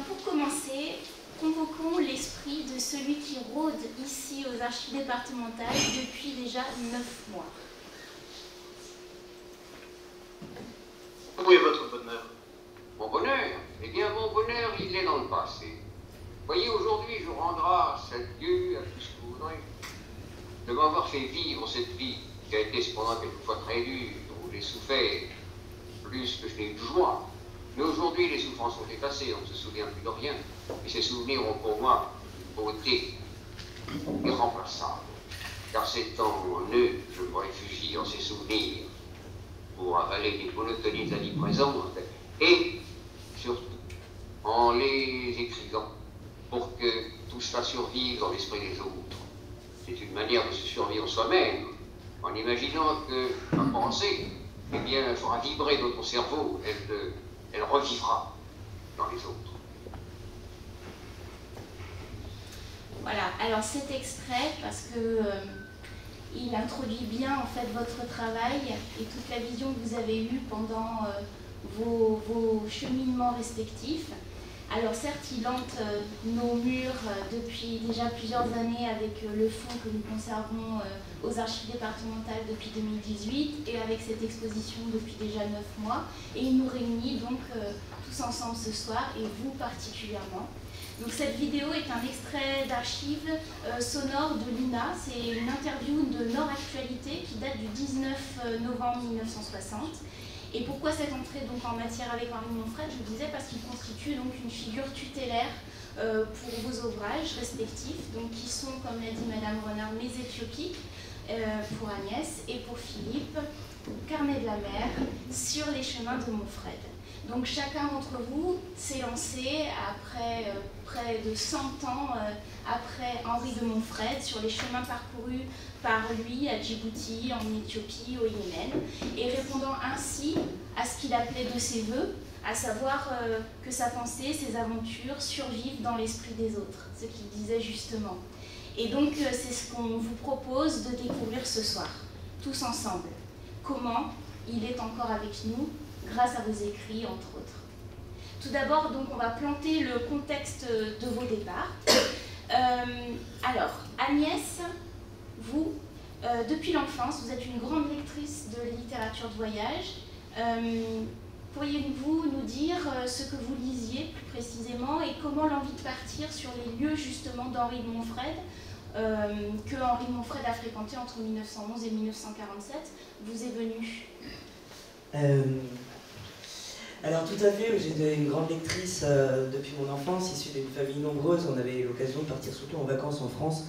pour commencer, convoquons l'esprit de celui qui rôde ici aux archives départementales depuis déjà 9 mois. Où est votre bonheur? Mon bonheur? Eh bien, mon bonheur, il est dans le passé. Voyez, aujourd'hui, je rends grâce à Dieu, à tout ce que vous voudrez, de m'avoir fait vivre cette vie qui a été cependant quelquefois très dure, où j'ai souffert plus que je n'ai eu de joie. Mais aujourd'hui, les souffrances sont effacées, on ne se souvient plus de rien. Et ces souvenirs ont pour moi une beauté irremplaçable. Car c'est en eux que je me réfugie, en ces souvenirs, pour avaler les monotonies de la vie présente, et surtout en les écrivant, pour que tout cela survive dans l'esprit des autres. C'est une manière de se survivre soi-même, en imaginant que la pensée, eh bien, elle fera vibrer notre cerveau, elle revivra dans les autres. Voilà, alors cet extrait, parce que il introduit bien en fait votre travail et toute la vision que vous avez eue pendant vos cheminements respectifs. Alors certes, il hante nos murs depuis déjà plusieurs années avec le fonds que nous conservons aux archives départementales depuis 2018 et avec cette exposition depuis déjà 9 mois. Et il nous réunit donc tous ensemble ce soir, et vous particulièrement. Donc cette vidéo est un extrait d'archives sonores de l'INA. C'est une interview de Nord Actualité qui date du 19 novembre 1960. Et pourquoi cette entrée donc en matière avec Henri Monfred? Je vous disais parce qu'il constitue donc une figure tutélaire pour vos ouvrages respectifs, donc qui sont, comme l'a dit Madame Renard, Mes Éthiopiques pour Agnès, et pour Philippe, Carnet de la mer, Sur les chemins de Monfred. Donc chacun d'entre vous s'est lancé après près de 100 ans après Henri de Monfred sur les chemins parcourus par lui à Djibouti, en Éthiopie, au Yémen, et répondant ainsi à ce qu'il appelait de ses voeux, à savoir que sa pensée, ses aventures survivent dans l'esprit des autres, ce qu'il disait justement. Et donc c'est ce qu'on vous propose de découvrir ce soir, tous ensemble. Comment il est encore avec nous, grâce à vos écrits, entre autres. Tout d'abord, donc, on va planter le contexte de vos départs. Alors, Agnès, vous, depuis l'enfance, vous êtes une grande lectrice de littérature de voyage. Pourriez-vous nous dire ce que vous lisiez plus précisément et comment l'envie de partir sur les lieux justement d'Henri de Monfred, que Henri de Monfred a fréquenté entre 1911 et 1947, vous est venue? Alors tout à fait, j'étais une grande lectrice depuis mon enfance, issue d'une famille nombreuse. On avait l'occasion de partir surtout en vacances en France.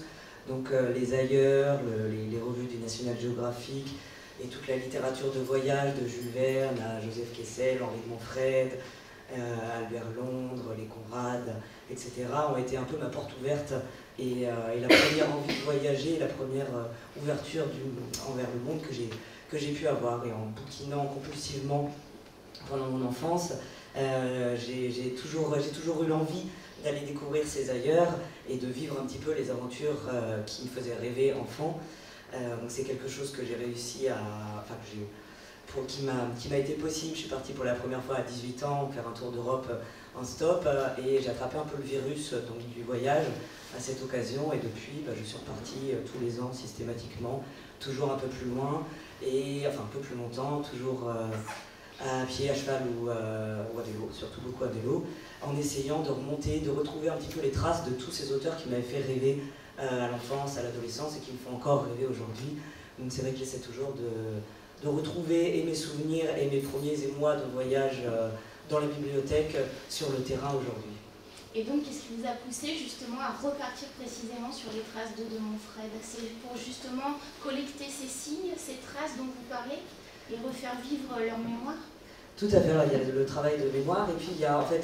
Donc les ailleurs, les revues du National Geographic et toute la littérature de voyage de Jules Verne à Joseph Kessel, Henri de Monfred, Albert Londres, les Conrad, etc. ont été un peu ma porte ouverte et la première envie de voyager, la première ouverture envers le monde que j'ai pu avoir. Et en bouquinant compulsivement pendant mon enfance, j'ai toujours eu l'envie d'aller découvrir ces ailleurs et de vivre un petit peu les aventures qui me faisaient rêver enfant. Donc c'est quelque chose que j'ai réussi à... Enfin, qui m'a été possible. Je suis partie pour la première fois à 18 ans faire un tour d'Europe en stop et j'ai attrapé un peu le virus donc, du voyage à cette occasion, et depuis je suis repartie tous les ans systématiquement, toujours un peu plus loin, et enfin un peu plus longtemps, toujours à pied, à cheval ou à vélo, surtout beaucoup à vélo, en essayant de remonter, de retrouver un petit peu les traces de tous ces auteurs qui m'avaient fait rêver à l'enfance, à l'adolescence et qui me font encore rêver aujourd'hui. Donc c'est vrai que j'essaie toujours de retrouver et mes souvenirs et mes premiers émois de voyage dans la bibliothèque sur le terrain aujourd'hui. Et donc, qu'est-ce qui vous a poussé justement à repartir précisément sur les traces de Monfred? C'est pour justement collecter ces signes, ces traces dont vous parlez, et refaire vivre leur mémoire? Tout à fait, alors, il y a le travail de mémoire, et puis il y a en fait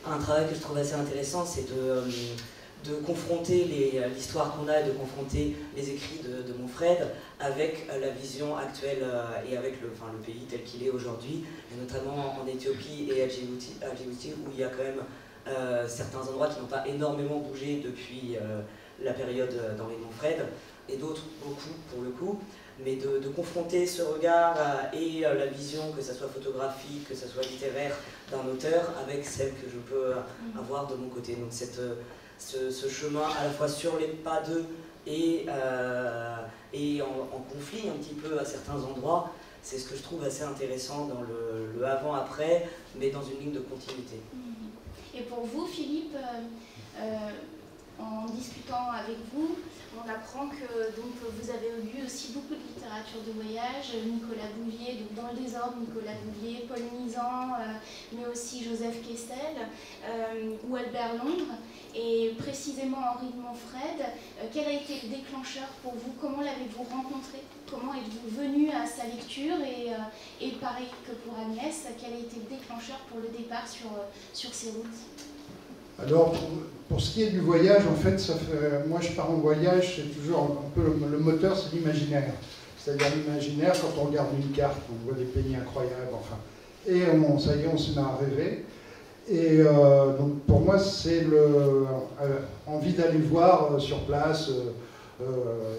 un travail que je trouve assez intéressant, c'est de confronter l'histoire qu'on a et de confronter les écrits de Monfred avec la vision actuelle et avec le pays tel qu'il est aujourd'hui, et notamment en Éthiopie et à Djibouti où il y a quand même certains endroits qui n'ont pas énormément bougé depuis la période d'Henri de Monfred, et d'autres beaucoup pour le coup. mais de confronter ce regard et la vision, que ce soit photographique, que ce soit littéraire d'un auteur, avec celle que je peux avoir de mon côté. Donc ce chemin à la fois sur les pas d'eux et en conflit un petit peu à certains endroits, c'est ce que je trouve assez intéressant dans le avant-après, mais dans une ligne de continuité. Et pour vous, Philippe, en discutant avec vous, on apprend que donc, vous avez lu aussi beaucoup de littérature de voyage, Nicolas Bouvier, donc dans le désordre, Nicolas Bouvier, Paul Nizan, mais aussi Joseph Kessel ou Albert Londres. Et précisément Henri de Montfred, quel a été le déclencheur pour vous? Comment l'avez-vous rencontré? Comment êtes-vous venu à sa lecture? Et pareil que pour Agnès, quel a été le déclencheur pour le départ sur ces routes? Alors, pour ce qui est du voyage, en fait, moi je pars en voyage, c'est toujours un peu le moteur, c'est l'imaginaire. C'est-à-dire l'imaginaire, quand on regarde une carte, on voit des pays incroyables, enfin. Et ça y est, on se met à rêver. Et donc pour moi, c'est envie d'aller voir sur place,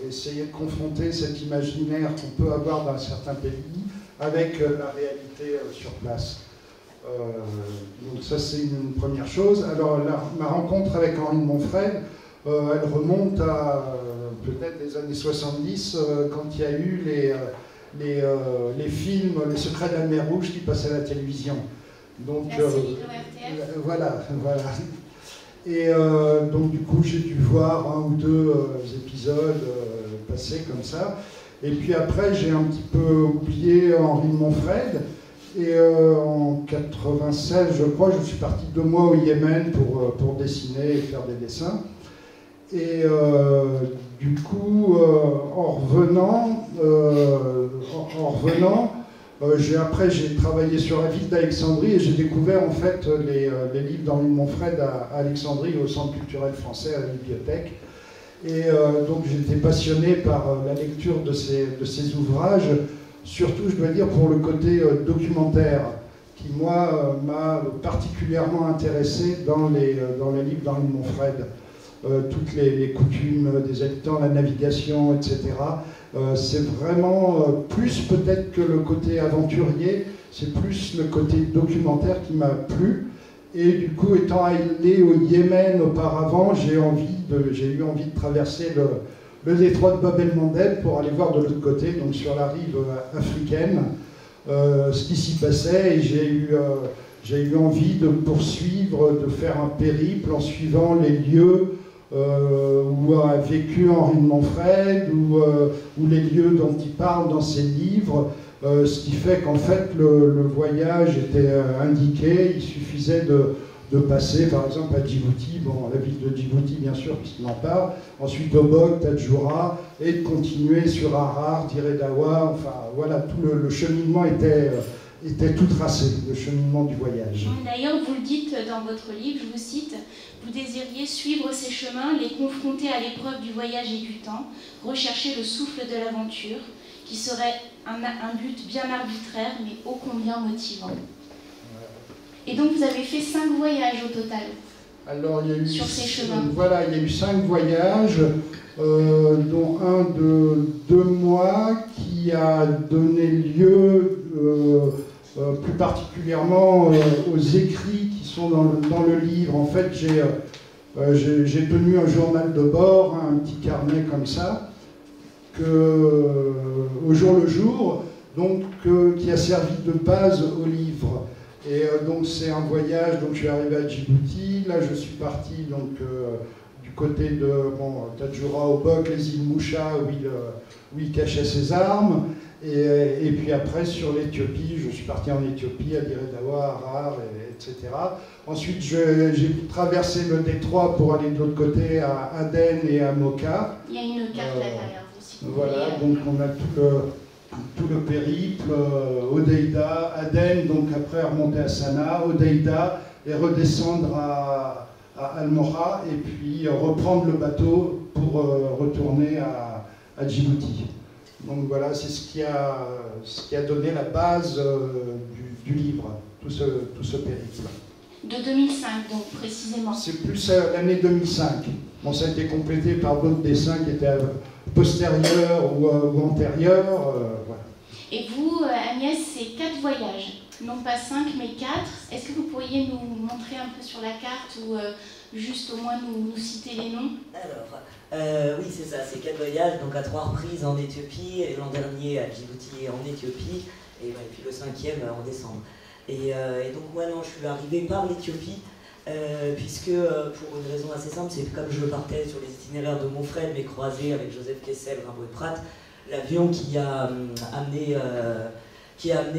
essayer de confronter cet imaginaire qu'on peut avoir dans certains pays avec la réalité sur place. Donc ça, c'est une première chose. Alors ma rencontre avec Henri de Montfred, elle remonte à peut-être les années 70, quand il y a eu les films Les Secrets de la Mer Rouge qui passaient à la télévision. Donc, la série de RTF. Voilà. Et donc du coup, j'ai dû voir un ou deux épisodes passer comme ça. Et puis après, j'ai un petit peu oublié Henri de Montfred. Et en 96, je crois, je suis parti 2 mois au Yémen pour dessiner et faire des dessins. Et du coup, en revenant, après j'ai travaillé sur la ville d'Alexandrie et j'ai découvert en fait les livres d'Henri de Montfred à Alexandrie, au Centre culturel français, à la bibliothèque. Et donc j'étais passionné par la lecture de ces ouvrages. Surtout, je dois dire, pour le côté documentaire, qui, moi, m'a particulièrement intéressé dans les livres d'Henri de Montfred. Toutes les coutumes des habitants, la navigation, etc. C'est vraiment plus peut-être que le côté aventurier, c'est plus le côté documentaire qui m'a plu. Et du coup, étant allé au Yémen auparavant, j'ai eu envie de traverser le détroit de Bab el-Mandeb pour aller voir de l'autre côté, donc sur la rive africaine, ce qui s'y passait. Et j'ai eu envie de poursuivre, de faire un périple en suivant les lieux où a vécu Henri de Montfred, ou les lieux dont il parle dans ses livres, ce qui fait qu'en fait le voyage était indiqué. Il suffisait de passer par exemple à Djibouti, la ville de Djibouti bien sûr puisqu'il en parle, ensuite Obok, Tadjoura, et de continuer sur Harar, Tiredawa, enfin voilà, tout le cheminement était tout tracé, le cheminement du voyage. D'ailleurs, vous le dites dans votre livre, je vous cite, vous désiriez suivre ces chemins, les confronter à l'épreuve du voyage et du temps, rechercher le souffle de l'aventure, qui serait un but bien arbitraire, mais ô combien motivant. Et donc vous avez fait 5 voyages au total. Alors, il y a eu, sur ces chemins. Voilà, il y a eu 5 voyages, dont un de 2 mois qui a donné lieu plus particulièrement aux écrits qui sont dans le livre. En fait, j'ai tenu un journal de bord, un petit carnet comme ça, au jour le jour, donc qui a servi de base au livre. Et donc c'est un voyage, donc je suis arrivé à Djibouti, là je suis parti donc du côté de Tadjoura, Obok, les îles Moucha où il cachait ses armes, et puis après sur l'Éthiopie, je suis parti en Éthiopie, à Diredawa, Harar, etc. Ensuite j'ai traversé le détroit pour aller de l'autre côté à Aden et à Mocha. Il y a une carte là derrière vous si vous voilà, voulez. donc on a tout le périple, Odeida, Aden, donc après remonter à Sanaa, Odeida, et redescendre à Al-Moha, et puis reprendre le bateau pour retourner à Djibouti. Donc voilà, c'est ce qui a donné la base du livre, tout ce périple. De 2005 donc précisément. C'est plus l'année 2005. Bon, ça a été complété par d'autres dessins qui étaient postérieure ou antérieure. Voilà. Et vous, Agnès, c'est 4 voyages, non pas 5 mais 4. Est-ce que vous pourriez nous montrer un peu sur la carte ou juste au moins nous citer les noms? Alors, oui, c'est ça, c'est 4 voyages, donc à 3 reprises en Éthiopie, et l'an dernier à Djibouti et en Éthiopie, et puis le 5e en décembre. Et donc moi, non, je suis arrivé par l'Éthiopie, puisque pour une raison assez simple, c'est que comme je partais sur les itinéraires de Monfred, mais croisé avec Joseph Kessel, Rimbaud et Pratt, l'avion qui a amené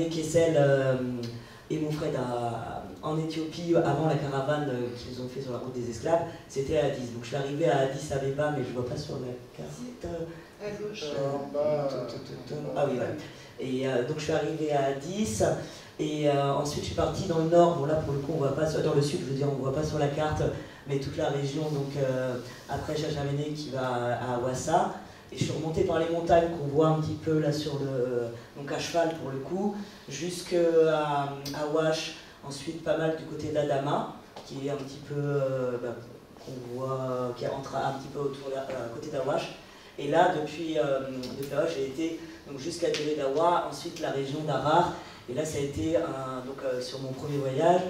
Kessel et Monfred en Éthiopie avant la caravane qu'ils ont fait sur la route des esclaves, c'était à Addis. Donc je suis arrivé à Addis Abeba, mais je ne vois pas sur la carte. À gauche. Ah oui, voilà. Et donc je suis arrivé à Addis, et ensuite je suis parti dans le nord. Bon là pour le coup on voit pas dans le sud, je veux dire on voit pas sur la carte, mais toute la région, donc après Chachamene qui va à Ouassa. Et je suis remonté par les montagnes qu'on voit un petit peu là donc à cheval pour le coup, jusqu'à Ouache, ensuite pas mal du côté d'Adama, qui est un petit peu, qu'on voit, qui entre un petit peu à côté d'Awash. Et là, depuis Awash, j'ai été jusqu'à Diré Dawa, ensuite la région d'Harar. Et là, ça a été sur mon premier voyage.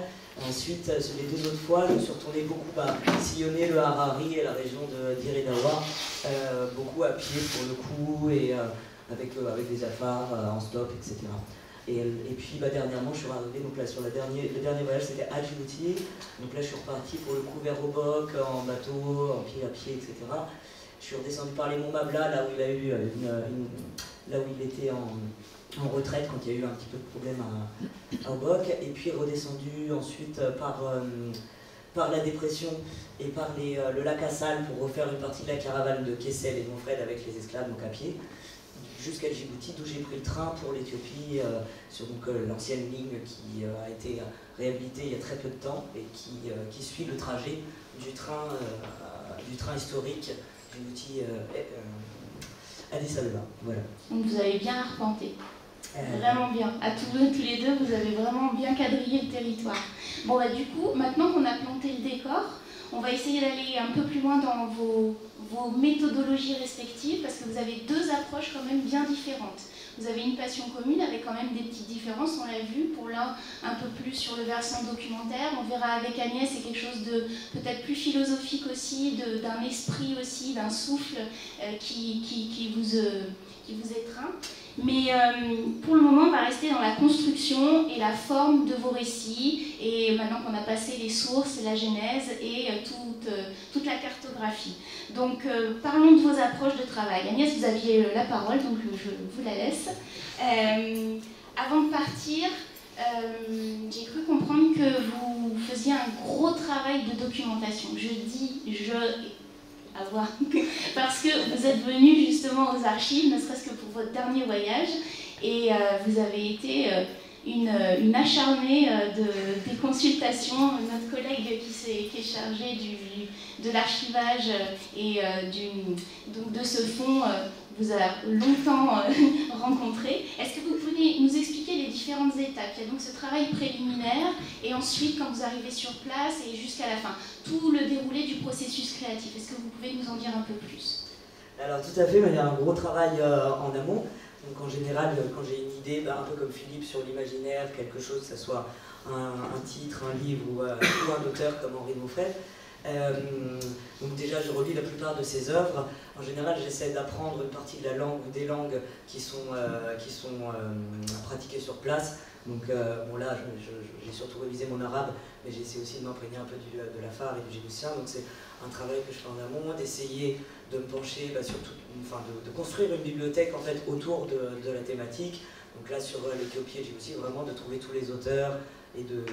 Ensuite, sur les 2 autres fois, je me suis retourné beaucoup sillonner le Harari et la région de Diré Dawa, beaucoup à pied pour le coup, et avec des affaires en stop, etc. Et puis dernièrement, je suis arrivé donc là, sur le dernier voyage, c'était à Djibouti. Donc là, je suis reparti pour le coup vers Obok, en bateau, en pied à pied, etc. Je suis redescendu par les monts Mabla, là où il a eu là où il était en retraite quand il y a eu un petit peu de problème à Obok, et puis redescendu ensuite par la dépression et par le lac Assal pour refaire une partie de la caravane de Kessel et de Monfred avec les esclaves, donc à pied, jusqu'à Djibouti, d'où j'ai pris le train pour l'Éthiopie, sur l'ancienne ligne qui a été réhabilitée il y a très peu de temps et qui suit le trajet du train historique Djibouti Addis Abeba. Voilà. Donc vous avez bien arpenté. Vraiment bien. À tous les deux, vous avez vraiment bien quadrillé le territoire. Bon, du coup, maintenant qu'on a planté le décor, on va essayer d'aller un peu plus loin dans vos méthodologies respectives, parce que vous avez 2 approches quand même bien différentes. Vous avez une passion commune avec quand même des petites différences, on l'a vu, pour l'un un peu plus sur le versant documentaire, on verra avec Agnès, c'est quelque chose de peut-être plus philosophique aussi, d'un esprit aussi, d'un souffle qui vous étreint. Mais pour le moment, on va rester dans la construction et la forme de vos récits, et maintenant qu'on a passé les sources, la genèse et toute la cartographie. Donc parlons de vos approches de travail. Agnès, vous aviez la parole, donc je vous la laisse. Avant de partir, j'ai cru comprendre que vous faisiez un gros travail de documentation. Je dis à voir, parce que vous êtes venu justement aux archives, ne serait-ce que pour votre dernier voyage, et vous avez été une acharnée des consultations. Notre collègue qui est chargé de l'archivage et donc de ce fonds vous a longtemps rencontré. Est-ce que vous pouvez nous expliquer les différentes étapes? Il y a donc ce travail préliminaire, et ensuite quand vous arrivez sur place et jusqu'à la fin, tout le déroulé du processus créatif. Est-ce que vous pouvez nous en dire un peu plus? Alors tout à fait, il y a un gros travail en amont. Donc en général, quand j'ai une idée, un peu comme Philippe sur l'imaginaire, quelque chose, que ce soit un titre, un livre ou un auteur comme Henri Monfred, donc déjà je relis la plupart de ses œuvres. En général, j'essaie d'apprendre une partie de la langue ou des langues qui sont pratiquées sur place. Donc bon là, j'ai surtout révisé mon arabe, mais j'essaie aussi de m'imprégner un peu de l'afar et du djiboutien. Donc c'est un travail que je fais en amont, d'essayer de me pencher sur de construire une bibliothèque en fait autour de la thématique. Donc là sur l'Éthiopie et Djibouti, vraiment de trouver tous les auteurs et de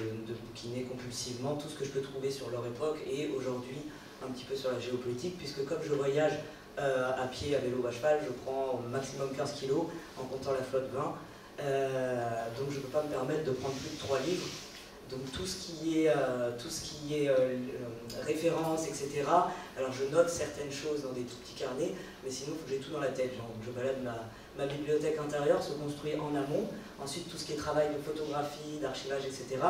bouquiner compulsivement tout ce que je peux trouver sur leur époque et aujourd'hui un petit peu sur la géopolitique, puisque comme je voyage à pied, à vélo ou à cheval, je prends au maximum 15 kilos en comptant la flotte 20. Donc je ne peux pas me permettre de prendre plus de 3 livres. Donc tout ce qui est référence, etc. Alors je note certaines choses dans des tout petits carnets, mais sinon il faut que j'ai tout dans la tête. Genre, je balade ma bibliothèque intérieure, se construit en amont. Ensuite tout ce qui est travail de photographie, d'archivage, etc.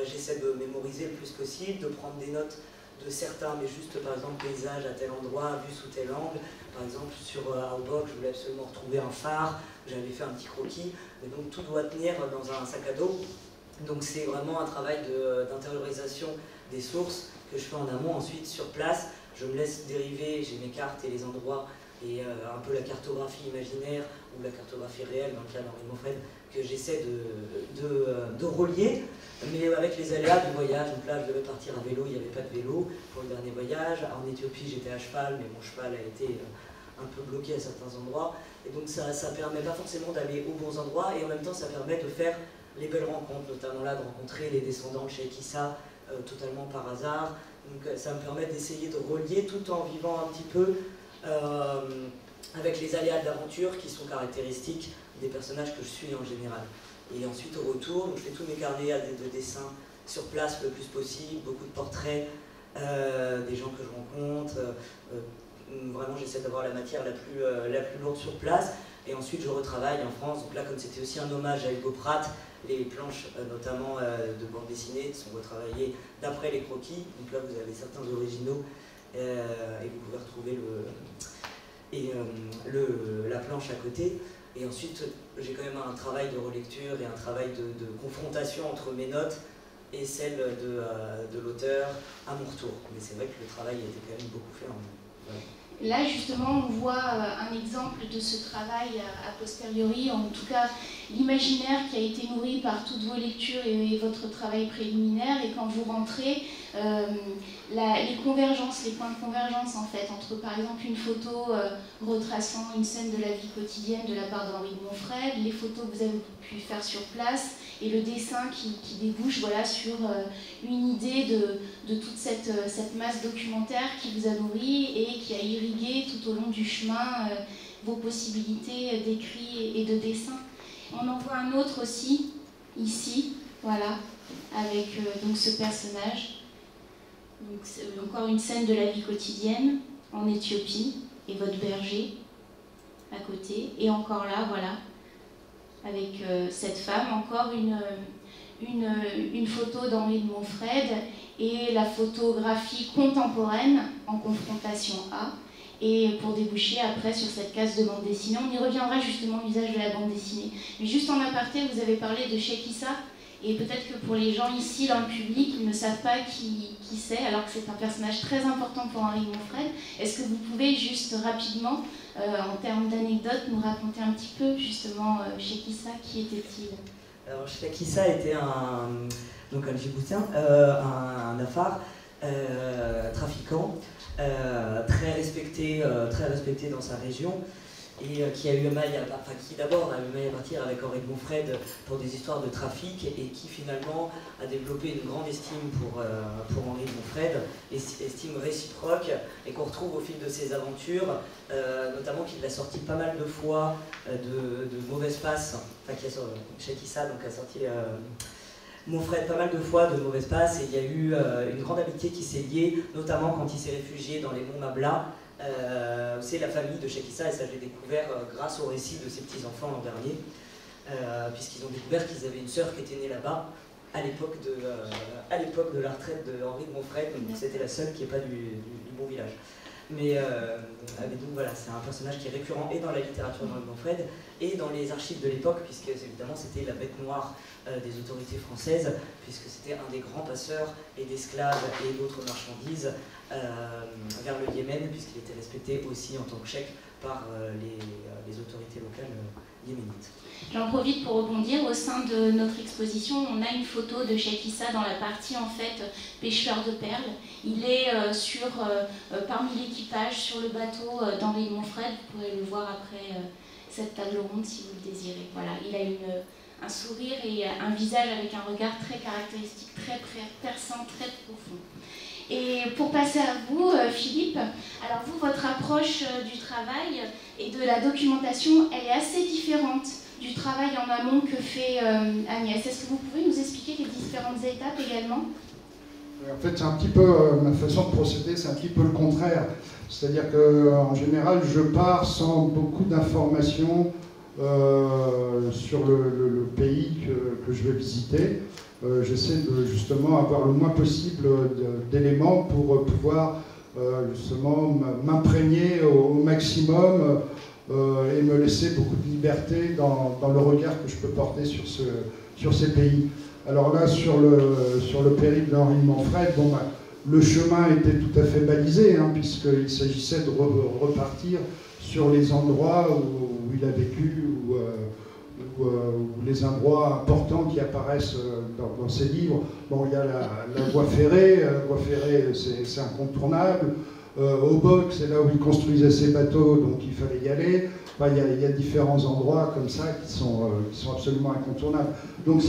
J'essaie de mémoriser le plus possible, de prendre des notes de certains, mais juste par exemple paysage à tel endroit, vu sous tel angle. Par exemple sur Aubok, je voulais absolument retrouver un phare, j'avais fait un petit croquis, et donc tout doit tenir dans un sac à dos. Donc c'est vraiment un travail d'intériorisation des sources que je fais en amont. Ensuite sur place, je me laisse dériver, j'ai mes cartes et les endroits et un peu la cartographie imaginaire ou la cartographie réelle dans le cas d'Henri Monfred que j'essaie de relier, mais avec les aléas du voyage. Donc là, je devais partir à vélo, il n'y avait pas de vélo pour le dernier voyage. En Éthiopie, j'étais à cheval, mais mon cheval a été un peu bloqué à certains endroits. Et donc ça ne permet pas forcément d'aller aux bons endroits, et en même temps, ça permet de faire les belles rencontres, notamment là, de rencontrer les descendants de Cheikh Issa totalement par hasard. Donc ça me permet d'essayer de relier tout en vivant un petit peu avec les aléas de l'aventure qui sont caractéristiques des personnages que je suis en général. Et ensuite au retour, donc, je fais tous mes carnets de dessins sur place le plus possible, beaucoup de portraits des gens que je rencontre. Vraiment j'essaie d'avoir la matière la plus lourde sur place. Et ensuite je retravaille en France. Donc là, comme c'était aussi un hommage à Hugo Pratt, les planches notamment de bande dessinée sont retravaillées d'après les croquis. Donc là vous avez certains originaux et vous pouvez retrouver la planche à côté. Et ensuite j'ai quand même un travail de relecture et un travail de confrontation entre mes notes et celles de l'auteur à mon retour. Mais c'est vrai que le travail a été quand même beaucoup fait en voilà. Là, justement, on voit un exemple de ce travail a posteriori, en tout cas l'imaginaire qui a été nourri par toutes vos lectures et votre travail préliminaire. Et quand vous rentrez, les convergences, les points de convergence en fait, entre par exemple une photo retraçant une scène de la vie quotidienne de la part d'Henri de Monfred, les photos que vous avez pu faire sur place et le dessin qui débouche voilà, sur une idée de toute cette masse documentaire qui vous a nourri et qui a irrigué tout au long du chemin vos possibilités d'écrit et de dessin. On en voit un autre aussi, ici, voilà, avec donc ce personnage. Donc, c'est encore une scène de la vie quotidienne en Éthiopie et votre berger à côté. Et encore là, voilà, avec cette femme, encore une photo d'Henri de Monfred et la photographie contemporaine en confrontation à, et pour déboucher après sur cette case de bande dessinée. On y reviendra justement à l'usage de la bande dessinée. Mais juste en aparté, vous avez parlé de Cheikh Issa, et peut-être que pour les gens ici dans le public, ils ne savent pas qui c'est, alors que c'est un personnage très important pour Henri de Monfred. Est-ce que vous pouvez juste rapidement, en termes d'anecdotes, nous raconter un petit peu justement Cheikh Issa, qui était-il? Alors Cheikh Issa était un Djiboutien, un Afar, trafiquant, très respecté dans sa région, et qui a eu qui d'abord a eu maille à partir avec Henri de Monfred pour des histoires de trafic, et qui finalement a développé une grande estime pour Henri de Monfred, estime réciproque, et qu'on retrouve au fil de ses aventures, notamment qu'il a sorti pas mal de fois de mauvaises passes, enfin Cheikh Issa donc a sorti Monfred pas mal de fois de mauvaises passes, et il y a eu une grande amitié qui s'est liée, notamment quand il s'est réfugié dans les monts Mabla. C'est la famille de Cheikh Issa, et ça je l'ai découvert grâce au récit de ses petits-enfants l'an dernier, puisqu'ils ont découvert qu'ils avaient une sœur qui était née là-bas à l'époque de la retraite de Henri de Monfred, donc c'était la seule qui n'est pas du bon village. Mais donc voilà, c'est un personnage qui est récurrent et dans la littérature d'Henri de Monfred et dans les archives de l'époque, puisque évidemment c'était la bête noire des autorités françaises, puisque c'était un des grands passeurs et d'esclaves et d'autres marchandises vers le Yémen, puisqu'il était respecté aussi en tant que cheikh par les autorités locales yéménites. J'en profite pour rebondir. Au sein de notre exposition, on a une photo de Cheikh Issa dans la partie en fait pêcheur de perles. Il est parmi l'équipage sur le bateau d'Henri de Monfred. Vous pourrez le voir après cette table ronde si vous le désirez. Voilà, il a un sourire et un visage avec un regard très caractéristique, très perçant, très profond. Et pour passer à vous, Philippe, alors vous, votre approche du travail et de la documentation, elle est assez différente du travail en amont que fait Agnès. Est-ce que vous pouvez nous expliquer les différentes étapes également? En fait, c'est un petit peu ma façon de procéder, c'est un petit peu le contraire. C'est-à-dire qu'en général, je pars sans beaucoup d'informations. sur le pays que je vais visiter. J'essaie de justement avoir le moins possible d'éléments pour pouvoir justement m'imprégner au maximum et me laisser beaucoup de liberté dans le regard que je peux porter sur ces pays. Alors là, sur le périple d'Henri de Montfred, bon, le chemin était tout à fait balisé, hein, puisqu'il s'agissait de repartir sur les endroits où il a vécu, ou les endroits importants qui apparaissent dans ses livres. Bon, il y a la voie ferrée, c'est incontournable. Obock, c'est là où il construisait ses bateaux, donc il fallait y aller. Enfin, il y a différents endroits comme ça qui sont absolument incontournables. Donc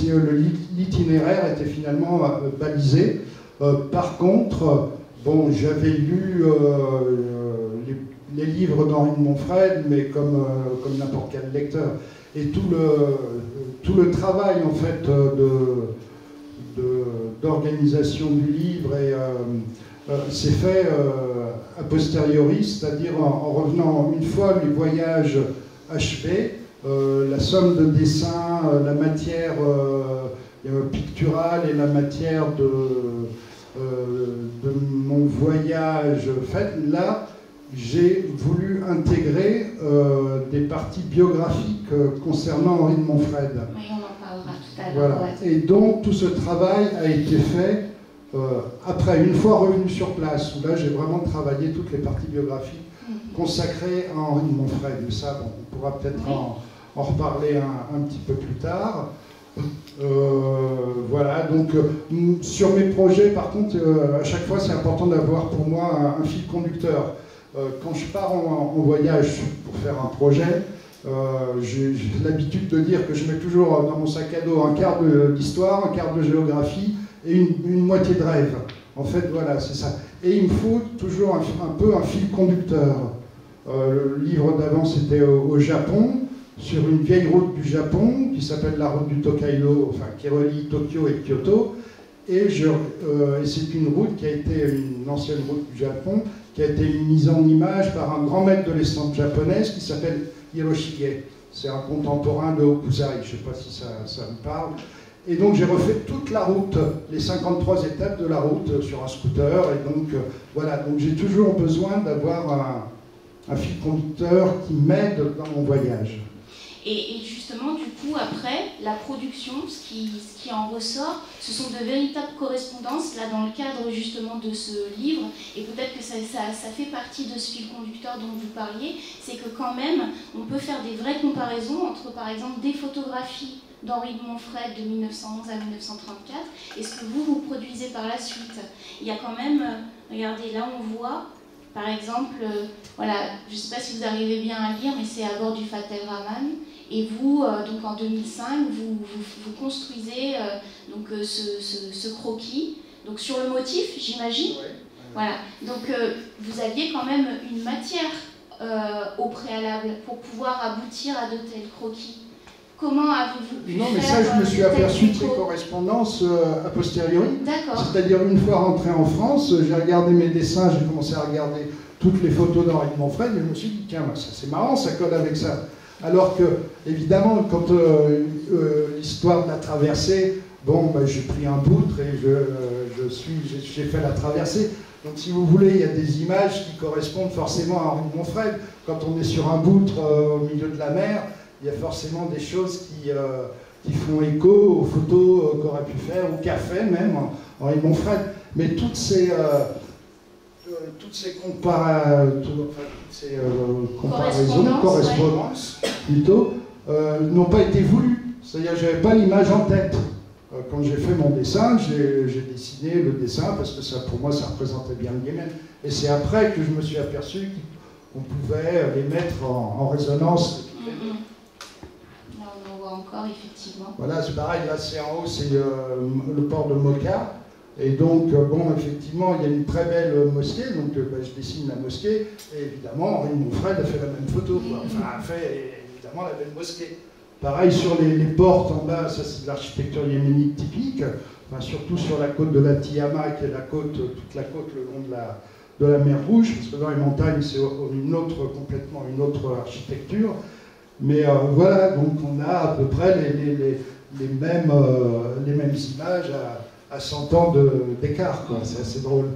l'itinéraire était finalement balisé. Par contre, bon, j'avais lu les livres d'Henri de Montfred, mais comme n'importe quel lecteur. Et tout le travail en fait d'organisation du livre s'est fait a posteriori, c'est-à-dire en revenant une fois les voyages achevés, la somme de dessins, la matière picturale et la matière de mon voyage faite. Là, j'ai voulu intégrer des parties biographiques concernant Henri de Montfred. Oui, on en parlera tout à l'heure. Voilà. Ouais. Et donc, tout ce travail a été fait après, une fois revenu sur place, où là, j'ai vraiment travaillé toutes les parties biographiques consacrées à Henri de Montfred. Mais ça, bon, on pourra peut-être en reparler un petit peu plus tard. Voilà, donc sur mes projets, par contre, à chaque fois, c'est important d'avoir pour moi un fil conducteur. Quand je pars en voyage pour faire un projet, j'ai l'habitude de dire que je mets toujours dans mon sac à dos un quart d'histoire, un quart de géographie et une moitié de rêve. En fait, voilà, c'est ça. Et il me faut toujours un peu un fil conducteur. Le livre d'avant, c'était au Japon, sur une vieille route du Japon qui s'appelle la route du Tokaido, enfin qui relie Tokyo et Kyoto. Et c'est une route qui a été une ancienne route du Japon, qui a été mise en image par un grand maître de l'estampe japonaise qui s'appelle Hiroshige. C'est un contemporain de Hokusai, je ne sais pas si ça me parle. Et donc j'ai refait toute la route, les 53 étapes de la route sur un scooter. Et donc voilà, donc j'ai toujours besoin d'avoir un fil conducteur qui m'aide dans mon voyage. Et justement, du coup, après, la production, ce qui en ressort, ce sont de véritables correspondances, là, dans le cadre justement de ce livre, et peut-être que ça fait partie de ce fil conducteur dont vous parliez, c'est que quand même, on peut faire des vraies comparaisons entre, par exemple, des photographies d'Henri de Montfred de 1911 à 1934, et ce que vous produisez par la suite. Il y a quand même, regardez, là on voit, par exemple, voilà, je ne sais pas si vous arrivez bien à lire, mais c'est à bord du Fat El Rahman. Et vous, donc en 2005, vous construisez donc, ce croquis, donc sur le motif, j'imagine. Ouais. Voilà. Donc vous aviez quand même une matière au préalable pour pouvoir aboutir à de tels croquis. Comment avez-vous pu Non, mais faire, ça, je me suis aperçu de ces correspondances a posteriori. D'accord. C'est-à-dire, une fois rentré en France, j'ai regardé mes dessins, j'ai commencé à regarder toutes les photos d'Henri de Montfred, et je me suis dit, tiens, ça c'est marrant, ça colle avec ça. Alors que, évidemment, quand l'histoire de la traversée, bon, bah, j'ai pris un poutre et j'ai fait la traversée. Donc, si vous voulez, il y a des images qui correspondent forcément à Henri de Montfred. Quand on est sur un poutre au milieu de la mer, il y a forcément des choses qui font écho aux photos qu'aurait pu faire, ou qu'a fait même Henri de Montfred. Mais toutes ces correspondances plutôt, n'ont pas été voulues. C'est-à-dire que je n'avais pas l'image en tête. Quand j'ai fait mon dessin, j'ai dessiné le dessin parce que ça, pour moi, ça représentait bien le Yémen. Et c'est après que je me suis aperçu qu'on pouvait les mettre en résonance. Là, on en voit encore, effectivement. Voilà, c'est pareil, là, c'est en haut, c'est le port de Mocha. Et donc, bon, effectivement, il y a une très belle mosquée, donc je dessine la mosquée, et évidemment, Henri de Montfred a fait la même photo, quoi. Enfin, a fait évidemment la belle mosquée. Pareil sur les portes en bas, ça c'est de l'architecture yéménite typique, enfin, surtout sur la côte de la Tihama, qui est la côte, toute la côte le long de la mer Rouge, parce que dans les montagnes, c'est complètement une autre architecture. Mais voilà, donc on a à peu près les mêmes images à 100 ans d'écart, quoi. C'est assez drôle.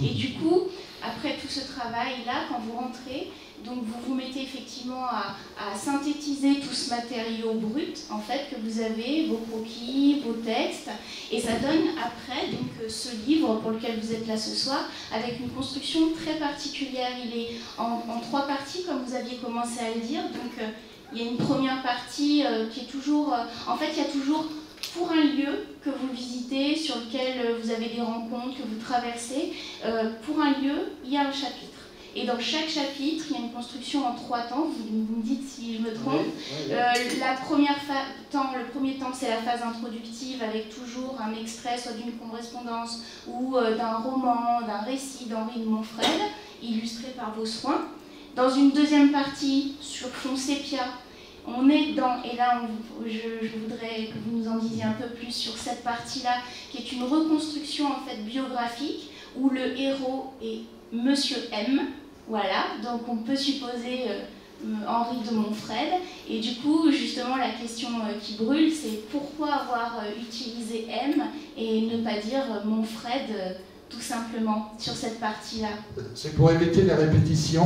Et du coup, après tout ce travail-là, quand vous rentrez, donc vous vous mettez effectivement à synthétiser tout ce matériau brut, en fait, que vous avez, vos croquis, vos textes, et ça donne après donc, ce livre pour lequel vous êtes là ce soir, avec une construction très particulière. Il est en 3 parties, comme vous aviez commencé à le dire. Donc il y a une première partie qui est toujours... en fait, il y a toujours, pour un lieu que vous visitez, sur lequel vous avez des rencontres, que vous traversez, pour un lieu, il y a un chapitre. Et dans chaque chapitre, il y a une construction en 3 temps, vous me dites si je me trompe. Oui. Le premier temps, c'est la phase introductive, avec toujours un extrait, soit d'une correspondance, ou d'un roman, d'un récit d'Henri de Montfred, illustré par vos soins. Dans une deuxième partie, sur fond sépia, on est dans, et là je voudrais que vous nous en disiez un peu plus sur cette partie-là, qui est une reconstruction en fait biographique, où le héros est Monsieur M, voilà, donc on peut supposer Henri de Montfred, et du coup justement la question qui brûle, c'est pourquoi avoir utilisé M et ne pas dire Montfred tout simplement sur cette partie-là. C'est pour éviter les répétitions.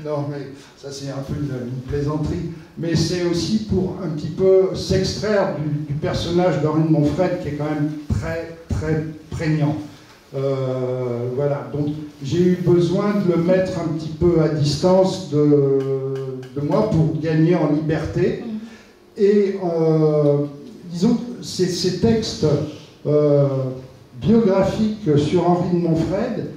Non, mais ça c'est un peu une plaisanterie. Mais c'est aussi pour un petit peu s'extraire du personnage d'Henri de Montfred qui est quand même très très prégnant. Voilà, donc j'ai eu besoin de le mettre un petit peu à distance de moi pour gagner en liberté. Et disons que ces textes biographiques sur Henri de Montfred,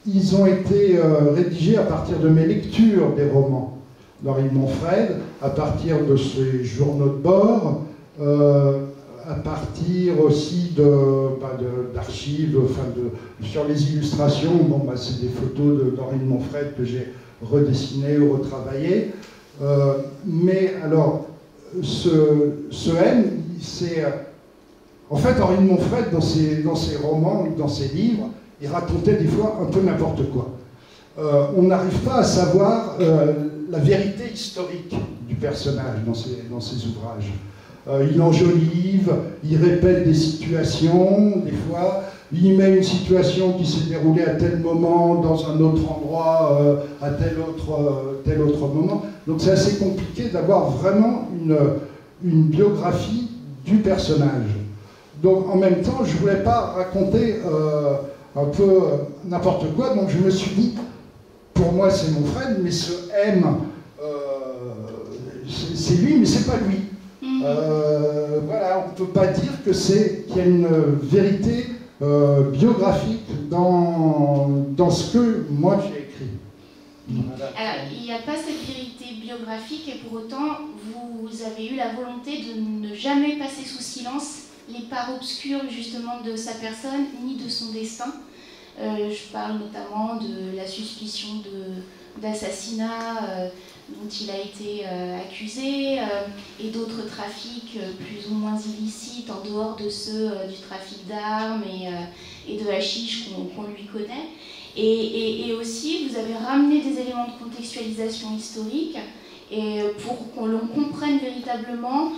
ils ont été rédigés à partir de mes lectures des romans d'Henri de Montfred, à partir de ses journaux de bord, à partir aussi d'archives, sur les illustrations. Bon, bah, c'est des photos d'Henri de Montfred que j'ai redessinées ou retravaillées. Mais alors, ce M, c'est... En fait, Henri de Montfred, dans ses romans, dans ses livres, il racontait des fois un peu n'importe quoi. On n'arrive pas à savoir la vérité historique du personnage dans ses ouvrages. Il enjolive, il répète des situations, des fois, il met une situation qui s'est déroulée à tel moment, dans un autre endroit, à tel autre moment. Donc c'est assez compliqué d'avoir vraiment une biographie du personnage. Donc en même temps, je ne voulais pas raconter un peu n'importe quoi, donc je me suis dit, pour moi c'est Montfred, mais ce M, c'est lui, mais c'est pas lui. Voilà, on ne peut pas dire qu'il y a une vérité biographique dans ce que moi j'ai écrit. Voilà. Alors, il n'y a pas cette vérité biographique et pour autant, vous avez eu la volonté de ne jamais passer sous silence les parts obscures justement de sa personne ni de son destin. Je parle notamment de la suspicion d'assassinat dont il a été accusé et d'autres trafics plus ou moins illicites en dehors de ceux du trafic d'armes et de hashish qu'on lui connaît. Et aussi, vous avez ramené des éléments de contextualisation historique et pour qu'on comprenne véritablement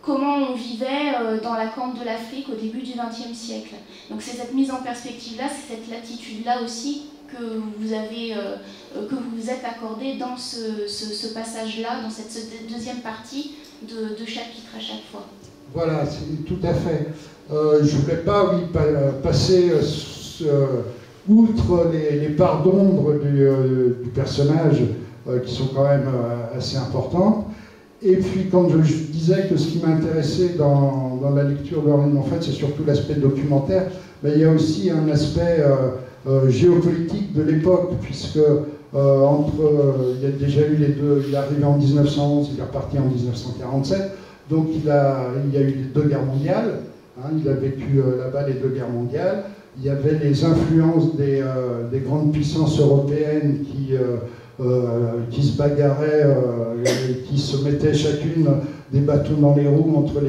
comment on vivait dans la corne de l'Afrique au début du XXe siècle. Donc c'est cette mise en perspective-là, c'est cette latitude-là aussi que vous vous êtes accordé dans ce passage-là, dans cette deuxième partie de chapitre à chaque fois. Voilà, tout à fait. Je ne voulais pas passer outre les parts d'ombre du personnage qui sont quand même assez importantes. Et puis, quand je disais que ce qui m'intéressait dans la lecture d'Henri de Montfred, c'est surtout l'aspect documentaire, mais il y a aussi un aspect géopolitique de l'époque, puisque il y a déjà eu les deux, il est arrivé en 1911, il est reparti en 1947, donc il y a eu les 2 guerres mondiales, hein, il a vécu là-bas les 2 guerres mondiales, il y avait les influences des grandes puissances européennes qui se bagarraient, qui se mettaient chacune des bâtons dans les roues entre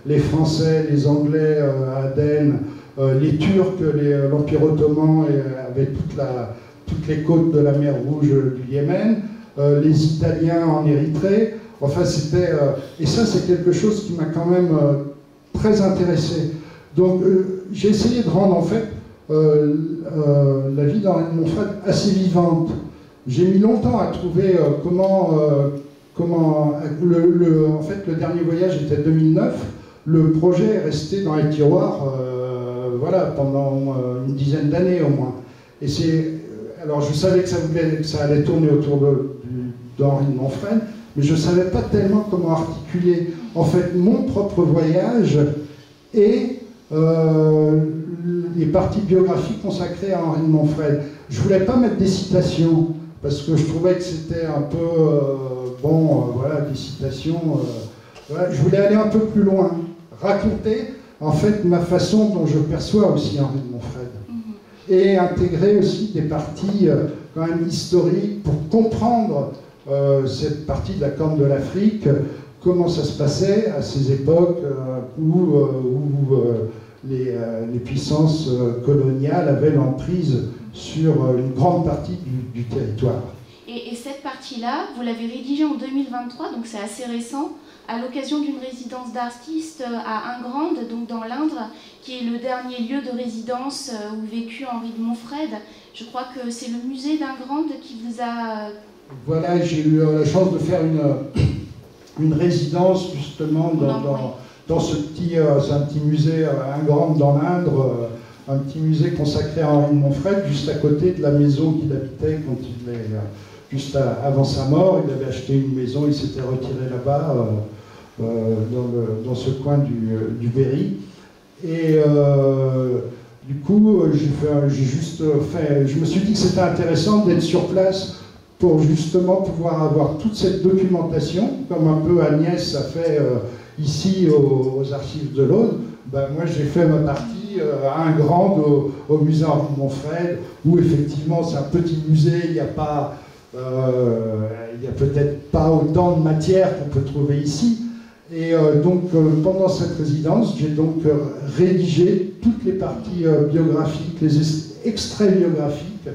les Français, les Anglais à Aden, les Turcs, l'Empire ottoman avec toutes les côtes de la mer Rouge du Yémen. les Italiens en Érythrée. Enfin, c'était... et ça, c'est quelque chose qui m'a quand même très intéressé. Donc, j'ai essayé de rendre, en fait, la vie d'Henri de Montfred assez vivante. J'ai mis longtemps à trouver en fait, le dernier voyage était 2009. Le projet est resté dans les tiroirs voilà, pendant une dizaine d'années au moins. Et alors je savais que ça allait tourner autour d'Henri de Montfred, mais je ne savais pas tellement comment articuler en fait mon propre voyage et les parties biographiques consacrées à Henri de Montfred. Je ne voulais pas mettre des citations, parce que je trouvais que c'était un peu, voilà, des citations. Voilà. Je voulais aller un peu plus loin, raconter en fait ma façon dont je perçois aussi Henri de Montfred. Et intégrer aussi des parties quand même historiques pour comprendre cette partie de la Corne de l'Afrique, comment ça se passait à ces époques où les puissances coloniales avaient l'emprise sur une grande partie du territoire. Et cette partie-là, vous l'avez rédigée en 2023, donc c'est assez récent, à l'occasion d'une résidence d'artistes à Ingrande, donc dans l'Indre, qui est le dernier lieu de résidence où vécut Henri de Montfred. Je crois que c'est le musée d'Ingrande qui vous a... Voilà, j'ai eu la chance de faire une résidence justement dans ce c'est un petit musée à Ingrande dans l'Indre, un petit musée consacré à Henri de Montfred, juste à côté de la maison qu'il habitait quand il est, juste avant sa mort. Il avait acheté une maison, il s'était retiré là-bas, dans ce coin du Berry. Et du coup, j'ai juste fait, je me suis dit que c'était intéressant d'être sur place pour justement pouvoir avoir toute cette documentation, comme un peu Agnès a fait ici aux archives de l'Aude. Ben, moi j'ai fait ma partie à Ingrande au musée Henri de Montfred, où effectivement c'est un petit musée, il n'y a pas, il n'y a peut-être pas autant de matière qu'on peut trouver ici. Et donc pendant cette résidence, j'ai donc rédigé toutes les parties biographiques, les extraits biographiques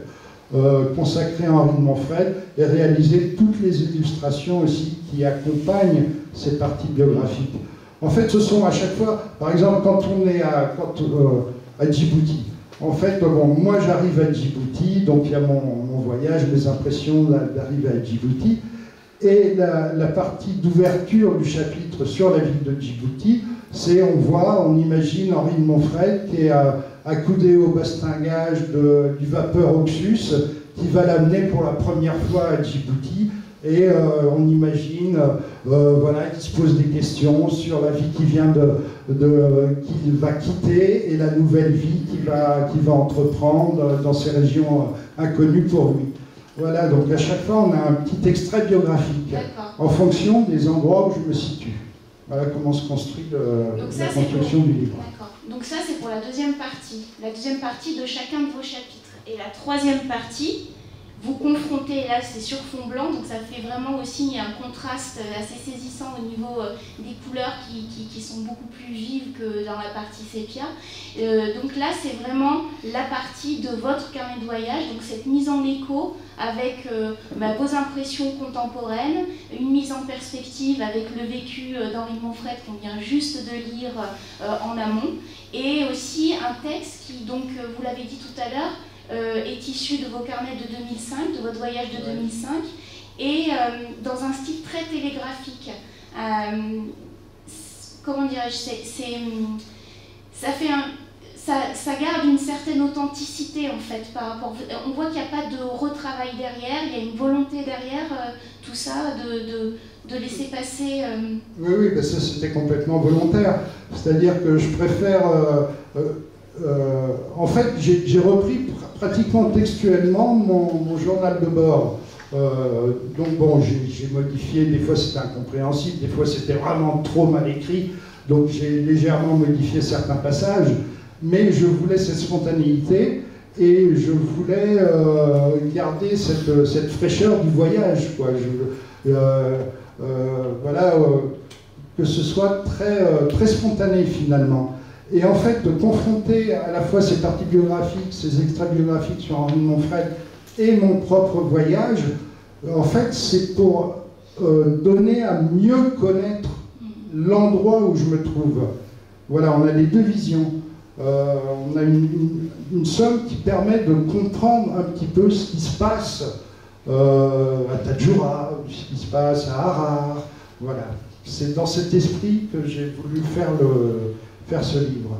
consacrés à Henri de Montfred, et réalisé toutes les illustrations aussi qui accompagnent ces parties biographiques. En fait, ce sont à chaque fois, par exemple, quand on est à Djibouti, en fait, bon, moi j'arrive à Djibouti, donc il y a mon voyage, mes impressions d'arriver à Djibouti, et la partie d'ouverture du chapitre sur la ville de Djibouti, c'est, on imagine Henri de Montfred qui est accoudé au bastingage du vapeur Oxus, qui va l'amener pour la première fois à Djibouti. Et on imagine voilà, qu'il se pose des questions sur la vie qu'il qu'il va quitter et la nouvelle vie qu'il va entreprendre dans ces régions inconnues pour lui. Voilà, donc à chaque fois on a un petit extrait biographique en fonction des endroits où je me situe. Voilà comment se construit la construction du livre. D'accord. Donc ça c'est pour la deuxième partie de chacun de vos chapitres. Et la troisième partie, vous confrontez, là c'est sur fond blanc, donc ça fait vraiment aussi un contraste assez saisissant au niveau des couleurs qui sont beaucoup plus vives que dans la partie sépia. Donc là c'est vraiment la partie de votre carnet de voyage, donc cette mise en écho avec vos impressions contemporaines, une mise en perspective avec le vécu d'Henri de Montfred qu'on vient juste de lire en amont, et aussi un texte qui, donc vous l'avez dit tout à l'heure, est issu de vos carnets de 2005, de votre voyage de 2005, et dans un style très télégraphique. Comment dirais-je, ça garde une certaine authenticité en fait par rapport. On voit qu'il n'y a pas de retravail derrière, il y a une volonté derrière tout ça de laisser passer. Oui, ben ça c'était complètement volontaire. C'est-à-dire que je préfère. En fait, j'ai repris pratiquement textuellement mon journal de bord. Donc bon, j'ai modifié, des fois c'était incompréhensible, des fois c'était vraiment trop mal écrit, donc j'ai légèrement modifié certains passages, mais je voulais cette spontanéité et je voulais garder cette fraîcheur du voyage, quoi. Voilà, que ce soit très spontané finalement. Et en fait, de confronter à la fois ces parties biographiques, ces extraits biographiques sur Henri de Montfred et mon propre voyage, En fait, c'est pour donner à mieux connaître l'endroit où je me trouve. Voilà, on a les deux visions. On a une somme qui permet de comprendre un petit peu ce qui se passe à Tadjoura, ce qui se passe à Harar. Voilà, c'est dans cet esprit que j'ai voulu faire ce livre.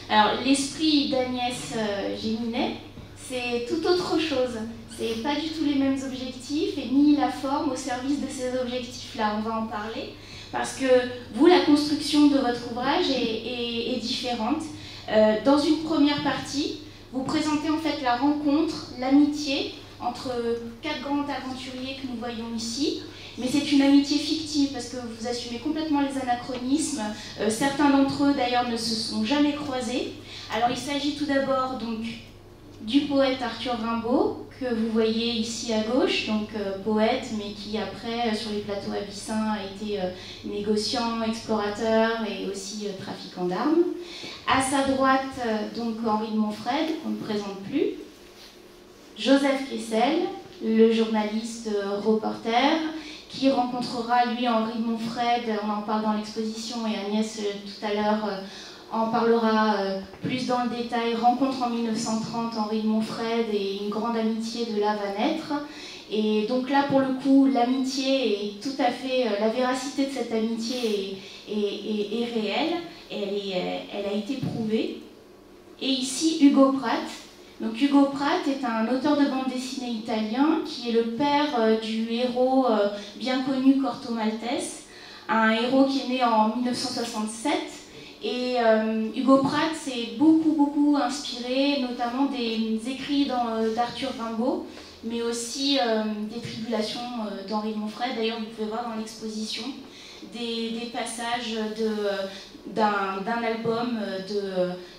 Alors, l'esprit d'Agnès Géminet, c'est tout autre chose. C'est pas du tout les mêmes objectifs et ni la forme au service de ces objectifs-là. On va en parler parce que vous, la construction de votre ouvrage est différente. Dans une première partie, vous présentez en fait la rencontre, l'amitié entre 4 grands aventuriers que nous voyons ici. Mais c'est une amitié fictive parce que vous assumez complètement les anachronismes. Certains d'entre eux d'ailleurs ne se sont jamais croisés. Alors il s'agit tout d'abord donc du poète Arthur Rimbaud, que vous voyez ici à gauche, donc poète, mais qui après, sur les plateaux abyssins, a été négociant, explorateur et aussi trafiquant d'armes. À sa droite, donc Henri de Montfred, qu'on ne présente plus. Joseph Kessel, le journaliste reporter, qui rencontrera, lui, Henri de Montfred, on en parle dans l'exposition, et Agnès, tout à l'heure, en parlera plus dans le détail. Rencontre en 1930 Henri de Montfred et une grande amitié de là va naître. Et donc là, pour le coup, l'amitié est tout à fait... la véracité de cette amitié est réelle, elle a été prouvée. Et ici, Hugo Pratt. Donc Hugo Pratt est un auteur de bande dessinée italien qui est le père du héros bien connu Corto Maltese, un héros qui est né en 1967. Et Hugo Pratt s'est beaucoup inspiré, notamment des écrits d'Arthur Rimbaud, mais aussi des tribulations d'Henri de Montfred. D'ailleurs, vous pouvez voir dans l'exposition des passages d'un album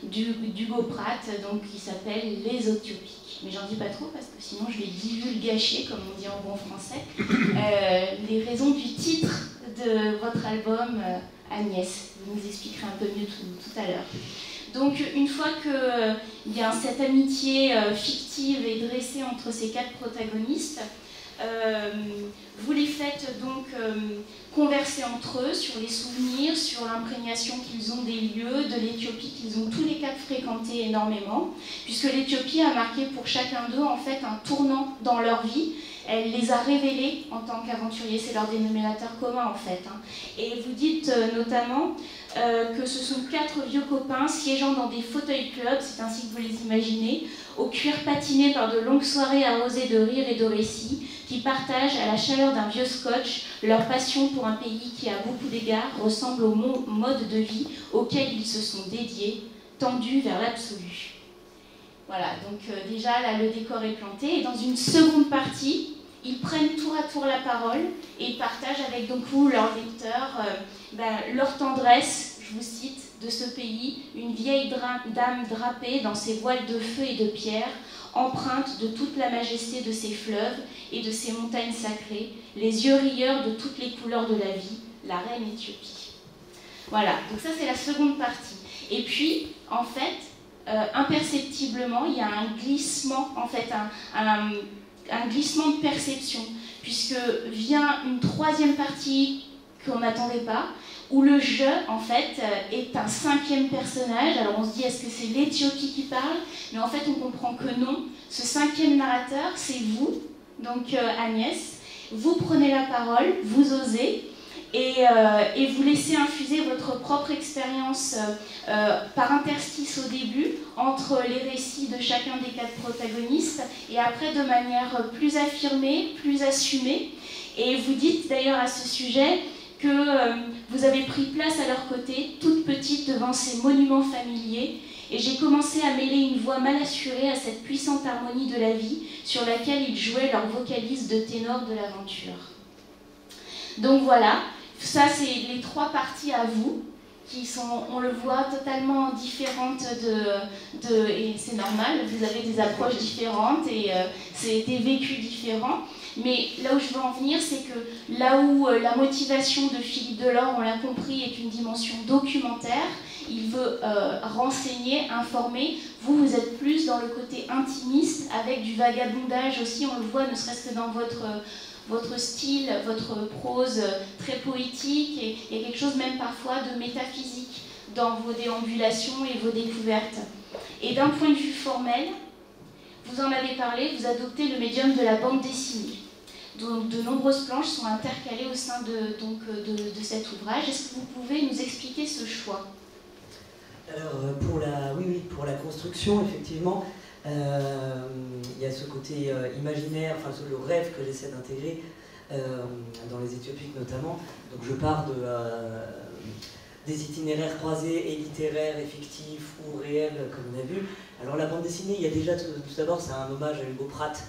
d'Hugo Pratt, donc, qui s'appelle Les Éthiopiques. Mais j'en dis pas trop parce que sinon je vais divulgacher, comme on dit en bon français, les raisons du titre de votre album, Agnès. Vous nous expliquerez un peu mieux tout à l'heure. Donc une fois qu'il y a cette amitié fictive et dressée entre ces 4 protagonistes, vous les faites donc converser entre eux sur les souvenirs, sur l'imprégnation qu'ils ont des lieux, de l'Éthiopie qu'ils ont tous les 4 fréquenté énormément, puisque l'Éthiopie a marqué pour chacun d'eux en fait un tournant dans leur vie. Elle les a révélés en tant qu'aventuriers, c'est leur dénominateur commun en fait. Et vous dites notamment que ce sont 4 vieux copains siégeant dans des fauteuils clubs, c'est ainsi que vous les imaginez, au cuir patiné par de longues soirées arrosées de rires et de récits, qui partagent à la chaleur d'un vieux scotch leur passion pour un pays qui, à beaucoup d'égards, ressemble au mode de vie auquel ils se sont dédiés, tendus vers l'absolu. Voilà, donc déjà là le décor est planté, et dans une seconde partie, ils prennent tour à tour la parole et ils partagent avec donc vous, leurs lecteurs, leur tendresse, je vous cite, de ce pays, une vieille dame drapée dans ses voiles de feu et de pierre, empreinte de toute la majesté de ses fleuves et de ses montagnes sacrées, les yeux rieurs de toutes les couleurs de la vie, la reine Éthiopie. Voilà, donc ça c'est la seconde partie. Et puis, en fait, imperceptiblement, il y a un glissement, en fait, un glissement de perception, puisque vient une troisième partie qu'on n'attendait pas, où le je, en fait, est un 5e personnage. Alors on se dit, est-ce que c'est l'Éthiopie qui parle? Mais en fait, on comprend que non. Ce 5e narrateur, c'est vous, donc Agnès. Vous prenez la parole, vous osez, et vous laissez infuser votre propre expérience par interstice au début, entre les récits de chacun des 4 protagonistes, et après de manière plus affirmée, plus assumée. Et vous dites d'ailleurs à ce sujet que vous avez pris place à leur côté, toute petite devant ces monuments familiers, et j'ai commencé à mêler une voix mal assurée à cette puissante harmonie de la vie sur laquelle ils jouaient leur vocalise de ténor de l'aventure. Donc voilà, ça c'est les 3 parties à vous, qui sont, on le voit, totalement différentes et c'est normal, vous avez des approches différentes et c'est des vécus différents. Mais là où je veux en venir, c'est que là où la motivation de Philippe Delors, on l'a compris, est une dimension documentaire, il veut renseigner, informer. Vous êtes plus dans le côté intimiste, avec du vagabondage aussi, on le voit ne serait-ce que dans votre style, votre prose très poétique, et il y a quelque chose même parfois de métaphysique dans vos déambulations et vos découvertes. Et d'un point de vue formel, vous en avez parlé, vous adoptez le médium de la bande dessinée. Donc, de nombreuses planches sont intercalées au sein de cet ouvrage. Est-ce que vous pouvez nous expliquer ce choix? Alors, pour la construction, effectivement, il y a ce côté imaginaire, enfin le rêve que j'essaie d'intégrer dans les Éthiopiques notamment. Donc je pars des itinéraires croisés et littéraires et fictifs ou réels, comme on a vu. Alors la bande dessinée, il y a déjà tout d'abord, c'est un hommage à Hugo Pratt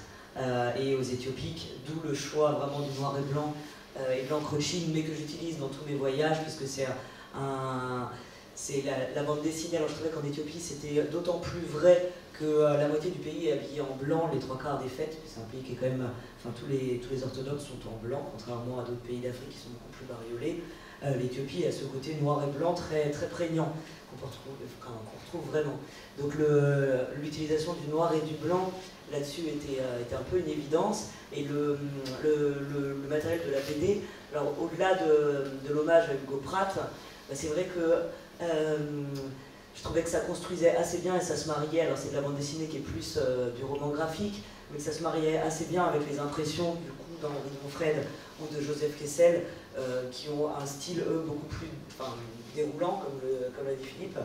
et aux Éthiopiques, d'où le choix vraiment du noir et blanc et de l'encre de Chine, mais que j'utilise dans tous mes voyages, puisque c'est la bande dessinée. Alors je trouvais qu'en Éthiopie c'était d'autant plus vrai que la moitié du pays est habillée en blanc, les 3/4 des fêtes. C'est un pays qui est quand même, enfin tous les orthodoxes sont en blanc, contrairement à d'autres pays d'Afrique qui sont beaucoup plus bariolés. L'Éthiopie a ce côté noir et blanc très, très prégnant qu'on retrouve vraiment. Donc l'utilisation du noir et du blanc là-dessus était un peu une évidence. Et le matériel de la BD, alors au-delà de l'hommage à Hugo Pratt, c'est vrai que je trouvais que ça construisait assez bien et ça se mariait, alors c'est de la bande dessinée qui est plus du roman graphique, mais que ça se mariait assez bien avec les impressions du coup d'Henri Monfred ou de Joseph Kessel, qui ont un style eux beaucoup plus déroulant, comme l'a dit Philippe.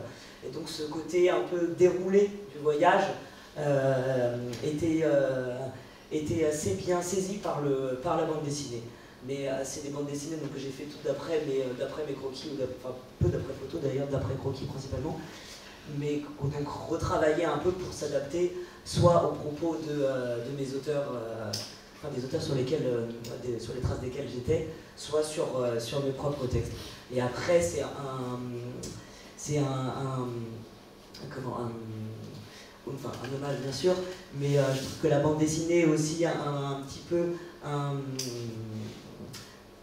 Et donc ce côté un peu déroulé du voyage était assez bien saisi par la bande dessinée. Mais c'est des bandes dessinées que j'ai fait tout d'après mes croquis, peu d'après photos d'ailleurs, d'après croquis principalement, mais donc retravaillé un peu pour s'adapter soit aux propos de mes auteurs, des auteurs sur les traces desquels j'étais, soit sur mes propres textes. Et après c'est un hommage bien sûr, mais je trouve que la bande dessinée est aussi un petit peu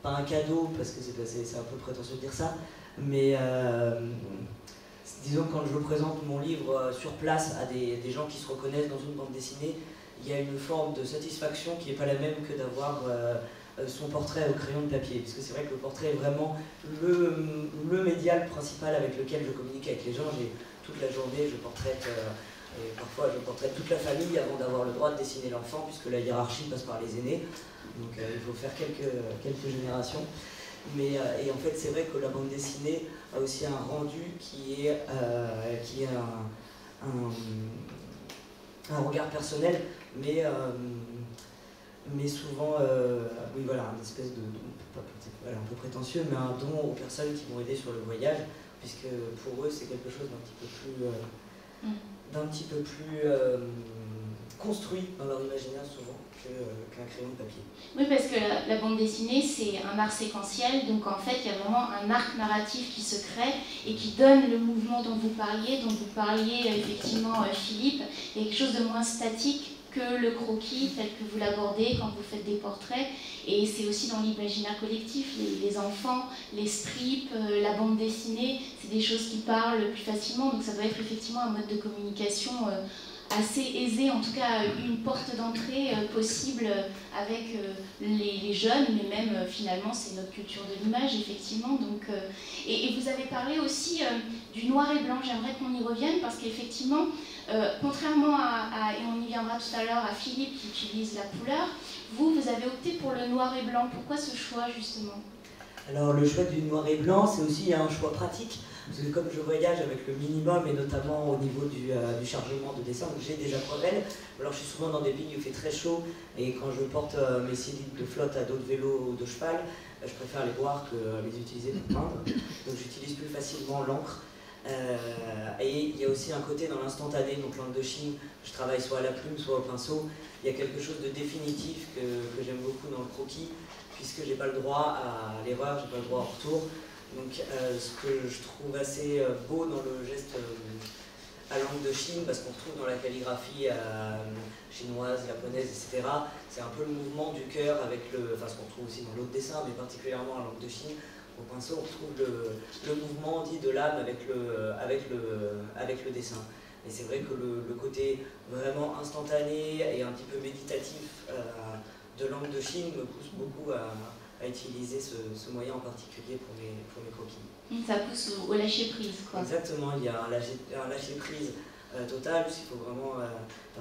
pas un cadeau, parce que c'est un peu prétentieux de dire ça, mais disons que quand je présente mon livre sur place à des gens qui se reconnaissent dans une bande dessinée, il y a une forme de satisfaction qui n'est pas la même que d'avoir son portrait au crayon de papier, parce que c'est vrai que le portrait est vraiment le médial principal avec lequel je communique avec les gens. Toute la journée, je portraite, et parfois je portraite toute la famille avant d'avoir le droit de dessiner l'enfant, puisque la hiérarchie passe par les aînés. Donc il faut faire quelques générations. Et en fait, c'est vrai que la bande dessinée a aussi un rendu qui est un regard personnel, mais souvent, une espèce un peu prétentieux, mais un don aux personnes qui m'ont aidé sur le voyage, puisque pour eux, c'est quelque chose d'un petit peu plus construit dans leur imaginaire souvent qu'un crayon de papier. Oui, parce que la bande dessinée, c'est un art séquentiel, donc en fait, il y a vraiment un arc narratif qui se crée et qui donne le mouvement dont vous parliez effectivement, Philippe. Il y a quelque chose de moins statique que le croquis tel que vous l'abordez quand vous faites des portraits, et c'est aussi dans l'imaginaire collectif, les enfants, les strips, la bande dessinée, c'est des choses qui parlent plus facilement, donc ça doit être effectivement un mode de communication assez aisé, en tout cas une porte d'entrée possible avec les jeunes, mais même finalement c'est notre culture de l'image effectivement. Donc, et vous avez parlé aussi du noir et blanc, j'aimerais qu'on y revienne parce qu'effectivement, contrairement et on y viendra tout à l'heure, à Philippe qui utilise la couleur, vous avez opté pour le noir et blanc. Pourquoi ce choix justement? Alors le choix du noir et blanc, c'est aussi un choix pratique. Parce que comme je voyage avec le minimum, et notamment au niveau du chargement de dessin, donc j'ai des aquarelles. Alors je suis souvent dans des pays où il fait très chaud, et quand je porte mes 6 litres de flotte à dos de vélo ou de cheval, je préfère les boire que les utiliser pour peindre. Donc j'utilise plus facilement l'encre. Et il y a aussi un côté dans l'instantané, donc l'encre de Chine, je travaille soit à la plume, soit au pinceau. Il y a quelque chose de définitif que j'aime beaucoup dans le croquis, puisque j'ai pas le droit à l'erreur, j'ai pas le droit au retour. Donc ce que je trouve assez beau dans le geste à l'encre de Chine, parce qu'on retrouve dans la calligraphie chinoise, japonaise, etc., c'est un peu le mouvement du cœur avec ce qu'on trouve aussi dans l'autre dessin, mais particulièrement à l'encre de Chine. Au pinceau, on retrouve le mouvement dit de l'âme avec le dessin. Et c'est vrai que le côté vraiment instantané et un petit peu méditatif de langue de Chine me pousse beaucoup à utiliser ce moyen en particulier pour mes croquis. Ça pousse au lâcher-prise, quoi. Exactement, il y a un lâcher-prise total, puisqu'il faut vraiment,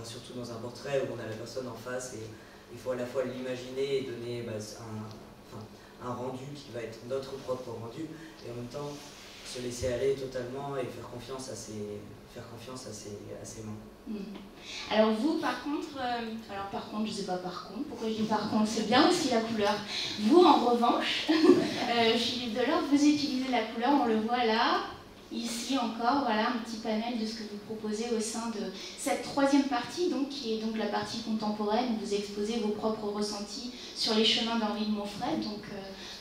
surtout dans un portrait où on a la personne en face, et il faut à la fois l'imaginer et donner un rendu qui va être notre propre rendu, et en même temps se laisser aller totalement et faire confiance à ses mains. Alors vous, par contre, je sais pas par contre, pourquoi je dis par contre, c'est bien aussi la couleur. Vous, en revanche, Philippe Delorme, vous utilisez la couleur, on le voit là, ici encore, voilà un petit panel de ce que vous proposez au sein de cette troisième partie, donc, qui est donc la partie contemporaine, où vous exposez vos propres ressentis sur les chemins d'Henri de Montfred, donc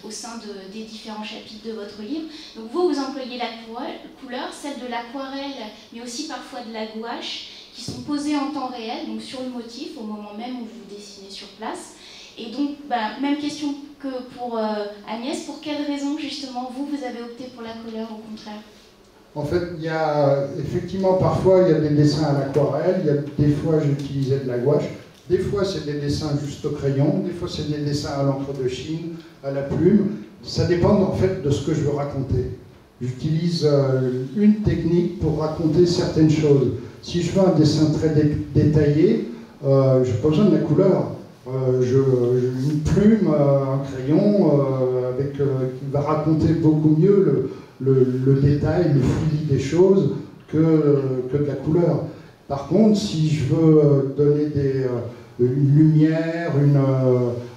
au sein des différents chapitres de votre livre. Donc vous employez la couleur, celle de l'aquarelle, mais aussi parfois de la gouache, qui sont posées en temps réel, donc sur le motif, au moment même où vous dessinez sur place. Et donc, même question que pour Agnès, pour quelles raisons justement vous avez opté pour la couleur au contraire? En fait, il y a effectivement parfois il y a des dessins à l'aquarelle, des fois j'utilisais de la gouache, des fois c'est des dessins juste au crayon, des fois c'est des dessins à l'encre de Chine, à la plume. Ça dépend en fait de ce que je veux raconter. J'utilise une technique pour raconter certaines choses. Si je veux un dessin très détaillé, je n'ai pas besoin de la couleur. Une plume, un crayon, qui va raconter beaucoup mieux le détail, le fouillis des choses que de la couleur. Par contre, si je veux donner une lumière,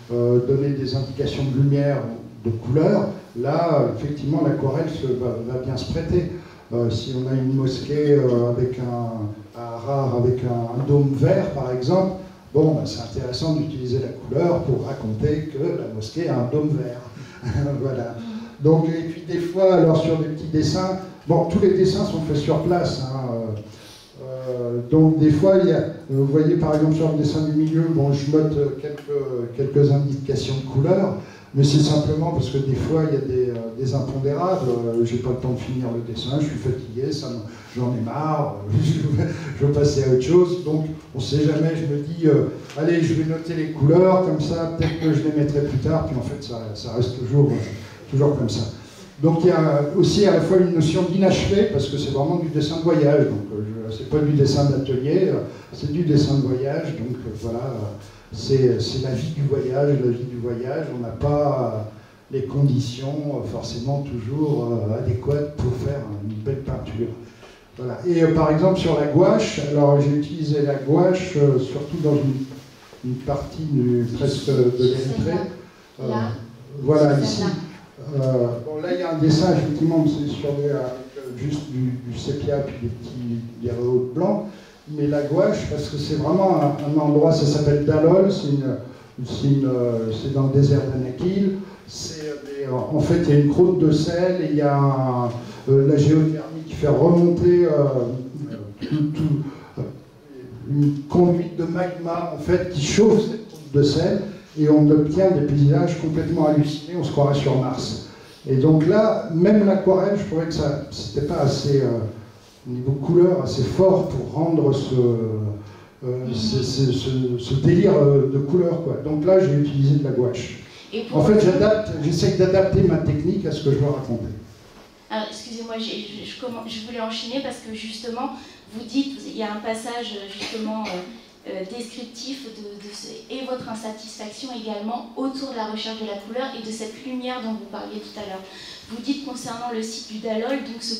donner des indications de lumière, de couleur, là, effectivement, l'aquarelle va bien se prêter. Si on a une mosquée à Harare avec un dôme vert, par exemple, bon, c'est intéressant d'utiliser la couleur pour raconter que la mosquée a un dôme vert. Voilà. Donc, et puis des fois, alors sur des petits dessins, bon, tous les dessins sont faits sur place. Donc des fois, vous voyez par exemple sur le dessin du milieu, bon, je note quelques indications de couleur, mais c'est simplement parce que des fois, il y a des impondérables. J'ai pas le temps de finir le dessin, je suis fatigué, j'en ai marre, je veux passer à autre chose. Donc, on ne sait jamais, je me dis, allez, je vais noter les couleurs, comme ça, peut-être que je les mettrai plus tard, puis en fait, ça reste toujours comme ça. Donc, il y a aussi à la fois une notion d'inachevé, parce que c'est vraiment du dessin de voyage. Donc, c'est pas du dessin d'atelier, c'est du dessin de voyage. Donc, voilà. C'est la vie du voyage, on n'a pas les conditions forcément toujours adéquates pour faire une belle peinture. Voilà. Et par exemple sur la gouache, alors j'ai utilisé la gouache surtout dans une partie presque de l'Érythrée. Voilà, ici. Bon, là il y a un dessin effectivement, c'est sur juste du sépia puis des petits diables blancs. Mais la gouache, parce que c'est vraiment un endroit, ça s'appelle Dalol, c'est dans le désert d'Anakil. En fait, il y a une croûte de sel et il y a la géothermie qui fait remonter une conduite de magma en fait, qui chauffe cette croûte de sel et on obtient des paysages complètement hallucinés, on se croirait sur Mars. Et donc là, même l'aquarelle, je trouvais que c'était pas assez... niveau couleur assez fort pour rendre ce délire de couleur, quoi. Donc là, j'ai utilisé de la gouache. En fait, j'essaie d'adapter ma technique à ce que je veux raconter. Alors, excusez-moi, je voulais enchaîner parce que justement, vous dites, il y a un passage justement descriptif et votre insatisfaction également autour de la recherche de la couleur et de cette lumière dont vous parliez tout à l'heure. Vous dites concernant le site du Dalol, donc ce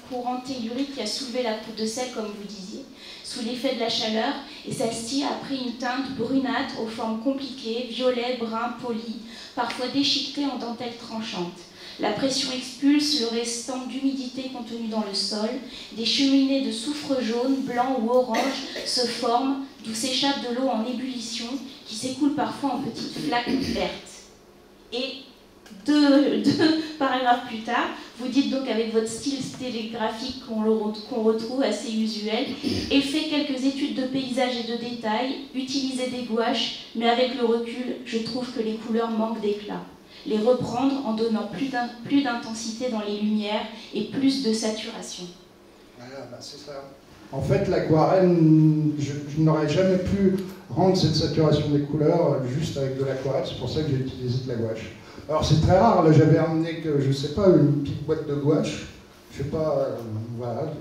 courant tellurique qui a soulevé la croûte de sel, comme vous disiez, sous l'effet de la chaleur, et celle-ci a pris une teinte brunâtre aux formes compliquées, violet, brun, poli, parfois déchiquetées en dentelle tranchante. La pression expulse le restant d'humidité contenu dans le sol. Des cheminées de soufre jaune, blanc ou orange se forment, d'où s'échappe de l'eau en ébullition qui s'écoule parfois en petites flaques vertes. Et deux paragraphes plus tard, vous dites donc avec votre style télégraphique qu'on retrouve assez usuel, et fait quelques études de paysage et de détails, utilisez des gouaches, mais avec le recul, je trouve que les couleurs manquent d'éclat. Les reprendre en donnant plus d'intensité dans les lumières et plus de saturation. Voilà, c'est ça. En fait, l'aquarelle, je n'aurais jamais pu rendre cette saturation des couleurs juste avec de l'aquarelle, c'est pour ça que j'ai utilisé de la gouache. Alors c'est très rare, là j'avais amené, que, je sais pas, une petite boîte de gouache, je sais pas, voilà.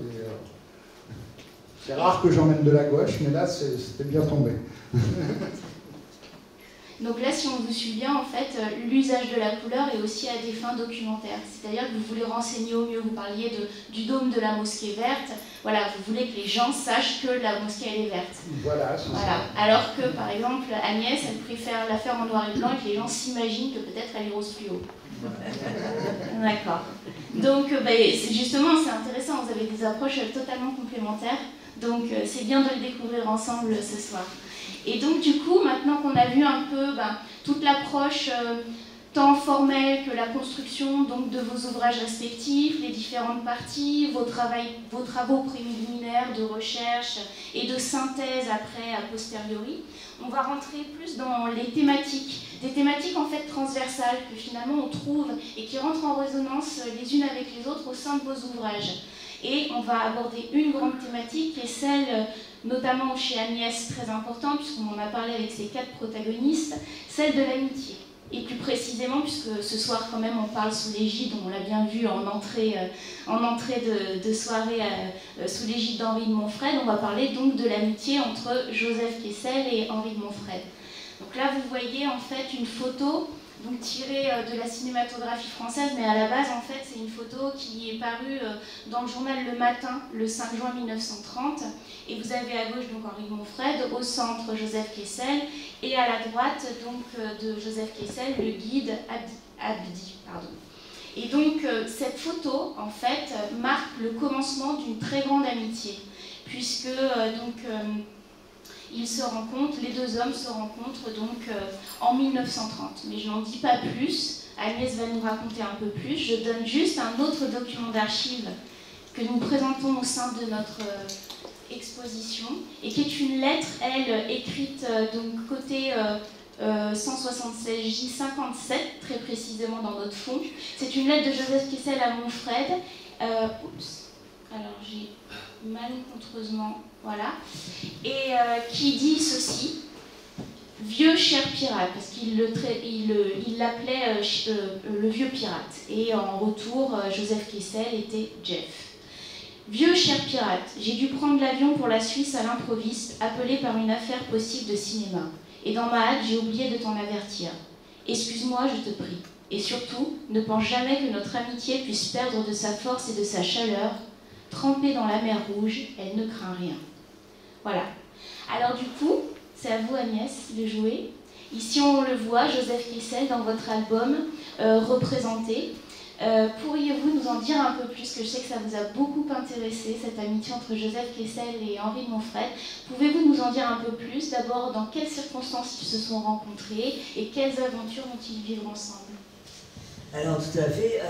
C'est rare que j'emmène de la gouache, mais là c'était bien tombé. Donc là, si on vous suit bien, en fait, l'usage de la couleur est aussi à des fins documentaires. C'est-à-dire que vous voulez renseigner au mieux, vous parliez du dôme de la mosquée verte, voilà, vous voulez que les gens sachent que la mosquée elle est verte. Voilà, c'est voilà. ça. Alors que, par exemple, Agnès, elle préfère la faire en noir et blanc et que les gens s'imaginent que peut-être elle est rose fluo. D'accord. Donc, justement, c'est intéressant, vous avez des approches totalement complémentaires, donc c'est bien de le découvrir ensemble ce soir. Et donc du coup, maintenant qu'on a vu un peu toute l'approche tant formelle que la construction donc, de vos ouvrages respectifs, les différentes parties, vos travaux préliminaires de recherche et de synthèse après a posteriori, on va rentrer plus dans les thématiques, des thématiques en fait transversales que finalement on trouve et qui rentrent en résonance les unes avec les autres au sein de vos ouvrages. Et on va aborder une grande thématique qui est celle, notamment chez Agnès, très importante, puisqu'on en a parlé avec ses 4 protagonistes, celle de l'amitié. Et plus précisément, puisque ce soir quand même on parle sous l'égide, on l'a bien vu en entrée de soirée sous l'égide d'Henri de Montfred, on va parler donc de l'amitié entre Joseph Kessel et Henri de Montfred. Donc là vous voyez en fait une photo donc tirée de la cinématographie française, mais à la base, en fait, c'est une photo qui est parue dans le journal Le Matin, le 5 juin 1930. Et vous avez à gauche donc Henri de Montfred, au centre Joseph Kessel, et à la droite donc de Joseph Kessel, le guide Abdi. Pardon. Et donc, cette photo, en fait, marque le commencement d'une très grande amitié, puisque ils se rencontrent, les deux hommes se rencontrent donc en 1930. Mais je n'en dis pas plus, Agnès va nous raconter un peu plus. Je donne juste un autre document d'archives que nous présentons au sein de notre exposition et qui est une lettre, elle, écrite donc côté 176J57, très précisément dans notre fond. C'est une lettre de Joseph Kessel à Montfred. Alors j'ai malencontreusement, voilà, et qui dit ceci: vieux cher pirate, parce qu'il l'appelait le vieux pirate, et en retour, Joseph Kessel était Jeff. Vieux cher pirate, j'ai dû prendre l'avion pour la Suisse à l'improviste, appelé par une affaire possible de cinéma, et dans ma hâte, j'ai oublié de t'en avertir. Excuse-moi, je te prie, et surtout, ne pense jamais que notre amitié puisse perdre de sa force et de sa chaleur. Trempée dans la mer Rouge, elle ne craint rien. Voilà. Alors du coup, c'est à vous Agnès de jouer. Ici on le voit, Joseph Kessel dans votre album représenté. Pourriez-vous nous en dire un peu plus, que je sais que ça vous a beaucoup intéressé, cette amitié entre Joseph Kessel et Henri de Montfred. Pouvez-vous nous en dire un peu plus? D'abord, dans quelles circonstances ils se sont rencontrés et quelles aventures vont-ils vivre ensemble? Alors tout à fait,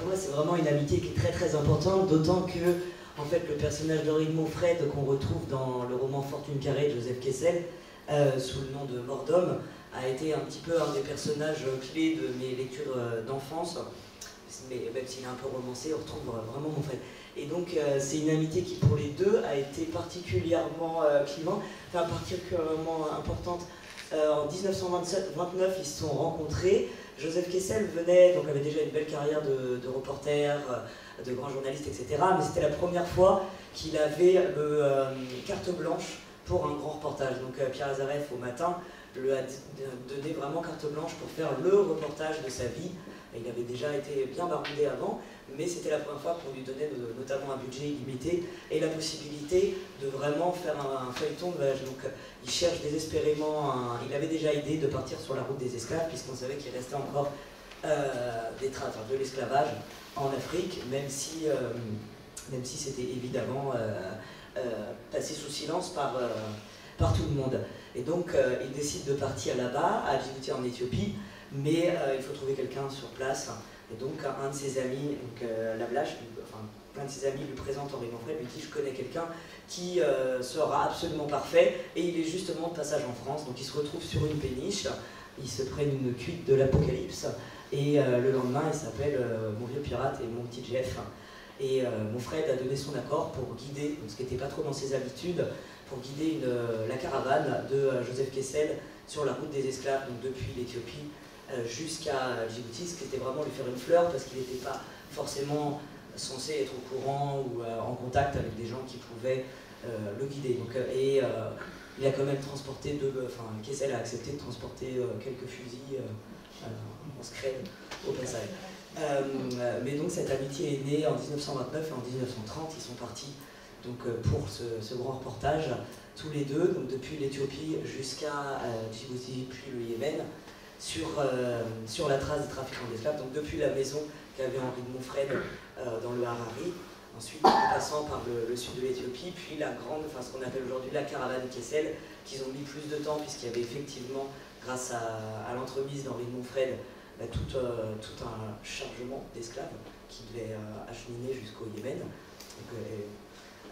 pour moi c'est vraiment une amitié qui est très très importante, d'autant que en fait, le personnage d'Henri de Montfred qu'on retrouve dans le roman Fortune carrée de Joseph Kessel, sous le nom de Mordhomme, a été un petit peu un des personnages clés de mes lectures d'enfance, mais même s'il est un peu romancé, on retrouve vraiment Montfred. Et donc c'est une amitié qui pour les deux a été particulièrement particulièrement importante. En 1929, ils se sont rencontrés. Joseph Kessel avait déjà une belle carrière de reporter, de grand journaliste, etc. Mais c'était la première fois qu'il avait carte blanche pour un grand reportage. Donc Pierre Lazareff, au Matin, lui a donné vraiment carte blanche pour faire le reportage de sa vie. Il avait déjà été bien baroudé avant, mais c'était la première fois qu'on lui donnait notamment un budget illimité et la possibilité de vraiment faire un feuilleton de voyage. Donc il cherche désespérément, il avait déjà idée de partir sur la route des esclaves, puisqu'on savait qu'il restait encore de l'esclavage en Afrique, même si c'était évidemment passé sous silence par tout le monde. Et donc il décide de partir là-bas, à Djibouti en Éthiopie, mais il faut trouver quelqu'un sur place. Et donc un de ses amis, Lablache, plein de ses amis lui présente Henri de Montfred, lui dit: je connais quelqu'un qui sera absolument parfait, et il est justement de passage en France. Donc il se retrouve sur une péniche, ils se prennent une cuite de l'apocalypse, et le lendemain il s'appelle Mon vieux pirate et mon petit Jeff. Et Monfred a donné son accord pour guider, ce qui n'était pas trop dans ses habitudes, pour guider la caravane de Joseph Kessel sur la route des esclaves, donc depuis l'Éthiopie jusqu'à Djibouti, ce qui était vraiment lui faire une fleur parce qu'il n'était pas forcément censé être au courant ou en contact avec des gens qui pouvaient le guider. Donc, il a quand même transporté, Kessel a accepté de transporter quelques fusils en scred au passage. Mais donc cette amitié est née en 1929 et en 1930, ils sont partis donc, pour ce grand reportage, tous les deux, donc depuis l'Éthiopie jusqu'à Djibouti puis le Yémen, sur la trace des trafiquants d'esclaves, donc depuis la maison qu'avait Henri de Monfred dans le Harari, ensuite en passant par le sud de l'Éthiopie, puis ce qu'on appelle aujourd'hui la caravane Kessel, qu'ils ont mis plus de temps puisqu'il y avait effectivement, grâce à l'entremise d'Henri de Monfred, tout un chargement d'esclaves qui devait acheminer jusqu'au Yémen. Donc,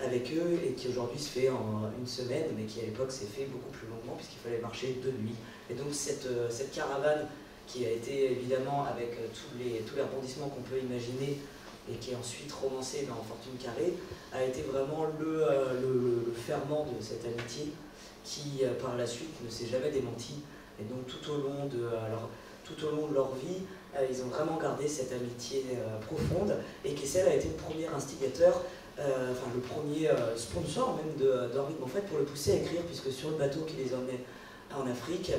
avec eux, et qui aujourd'hui se fait en une semaine, mais qui à l'époque s'est fait beaucoup plus longuement puisqu'il fallait marcher de nuit. Et donc cette caravane, qui a été évidemment avec tous les rebondissements qu'on peut imaginer, et qui est ensuite romancée dans Fortune carrée, a été vraiment le ferment de cette amitié qui, par la suite, ne s'est jamais démenti. Et donc tout au long de leur vie, ils ont vraiment gardé cette amitié profonde, et Kessel a été le premier instigateur, le premier sponsor même d'Henri de Monfred pour le pousser à écrire, puisque sur le bateau qui les emmenait en Afrique,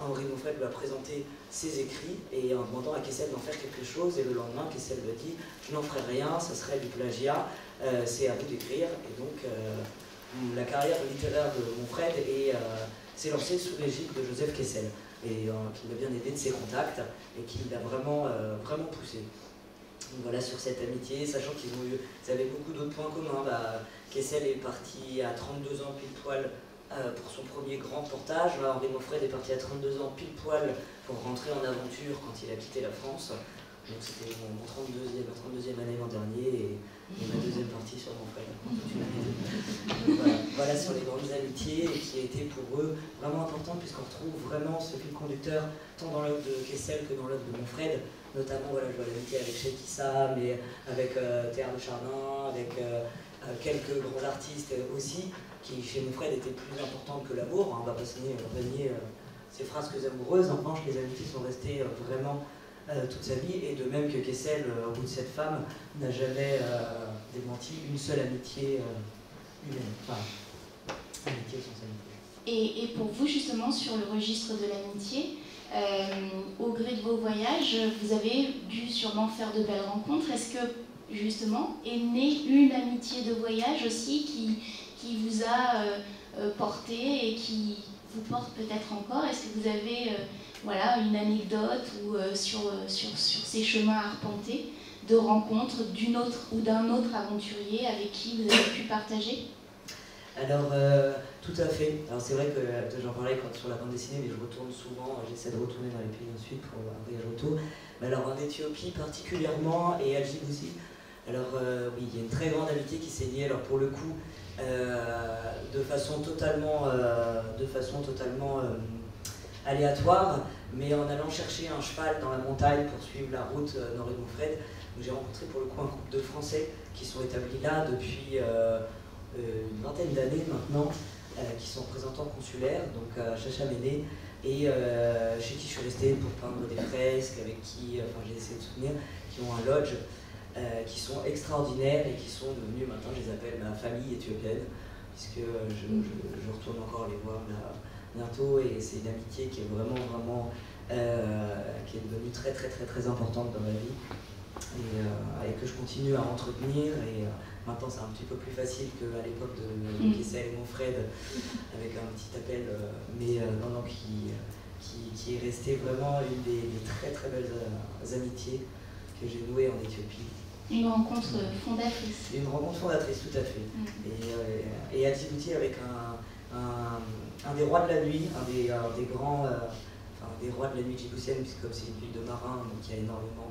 Henri de Monfred lui a présenté ses écrits et en demandant à Kessel d'en faire quelque chose, et le lendemain Kessel lui a dit « je n'en ferai rien, ça serait du plagiat, c'est à vous d'écrire ». Et donc la carrière littéraire de Monfred s'est lancée sous l'égide de Joseph Kessel, et qui l'a bien aidé de ses contacts et qui l'a vraiment poussé. Donc voilà, sur cette amitié, sachant qu'ils avaient beaucoup d'autres points communs. Kessel est parti à 32 ans pile poil pour son premier grand reportage. Henri de Monfred est parti à 32 ans pile poil pour rentrer en aventure quand il a quitté la France. Donc c'était ma 32e année l'an dernier, et ma deuxième partie sur Monfred. Voilà sur les grandes amitiés, et qui a été pour eux vraiment importante, puisqu'on retrouve vraiment ce fil conducteur tant dans l'œuvre de Kessel que dans l'œuvre de Monfred. Notamment, je vois l'amitié avec Cheikh Issa, mais avec Théard de Chardin, avec quelques grands artistes aussi, qui chez Monfred étaient plus importantes que l'amour. On ne va pas renier ces frasques amoureuses. En revanche, les amitiés sont restées vraiment toute sa vie, et de même que Kessel, au bout de cette femme, n'a jamais démenti une seule amitié humaine. Amitié sans amitié. Et pour vous, justement, sur le registre de l'amitié, au gré de vos voyages, vous avez dû sûrement faire de belles rencontres. Est-ce que, justement, est née une amitié de voyage aussi qui vous a porté et qui vous porte peut-être encore? Est-ce que vous avez une anecdote ou sur ces chemins arpentés de rencontres d'une autre ou d'un autre aventurier avec qui vous avez pu partager? Alors, tout à fait. Alors c'est vrai que j'en parlais sur la bande dessinée, mais je retourne souvent, j'essaie de retourner dans les pays ensuite pour un voyage retour. Mais alors en Éthiopie particulièrement, et à Djibouti, alors oui, il y a une très grande amitié qui s'est liée, alors pour le coup, de façon totalement aléatoire, mais en allant chercher un cheval dans la montagne pour suivre la route d'Henri de Monfred. J'ai rencontré pour le coup un couple de Français qui sont établis là depuis une vingtaine d'années maintenant, qui sont représentants consulaires, donc à Chachamene, et chez qui je suis resté pour peindre des fresques, avec qui j'ai essayé de soutenir, qui ont un lodge, qui sont extraordinaires et qui sont devenus, maintenant je les appelle ma famille éthiopienne, puisque je retourne encore les voir là bientôt, et c'est une amitié qui est vraiment qui est devenue très importante dans ma vie, et que je continue à entretenir. Et maintenant c'est un petit peu plus facile qu'à l'époque de Kessel et Monfred, avec un petit appel, mais qui est resté vraiment une des très belles amitiés que j'ai nouées en Éthiopie. Une rencontre fondatrice. Une rencontre fondatrice, tout à fait. Et à Djibouti, avec un des rois de la nuit, un des grands, des rois de la nuit djiboutienne, puisque comme c'est une ville de marins, donc il y a énormément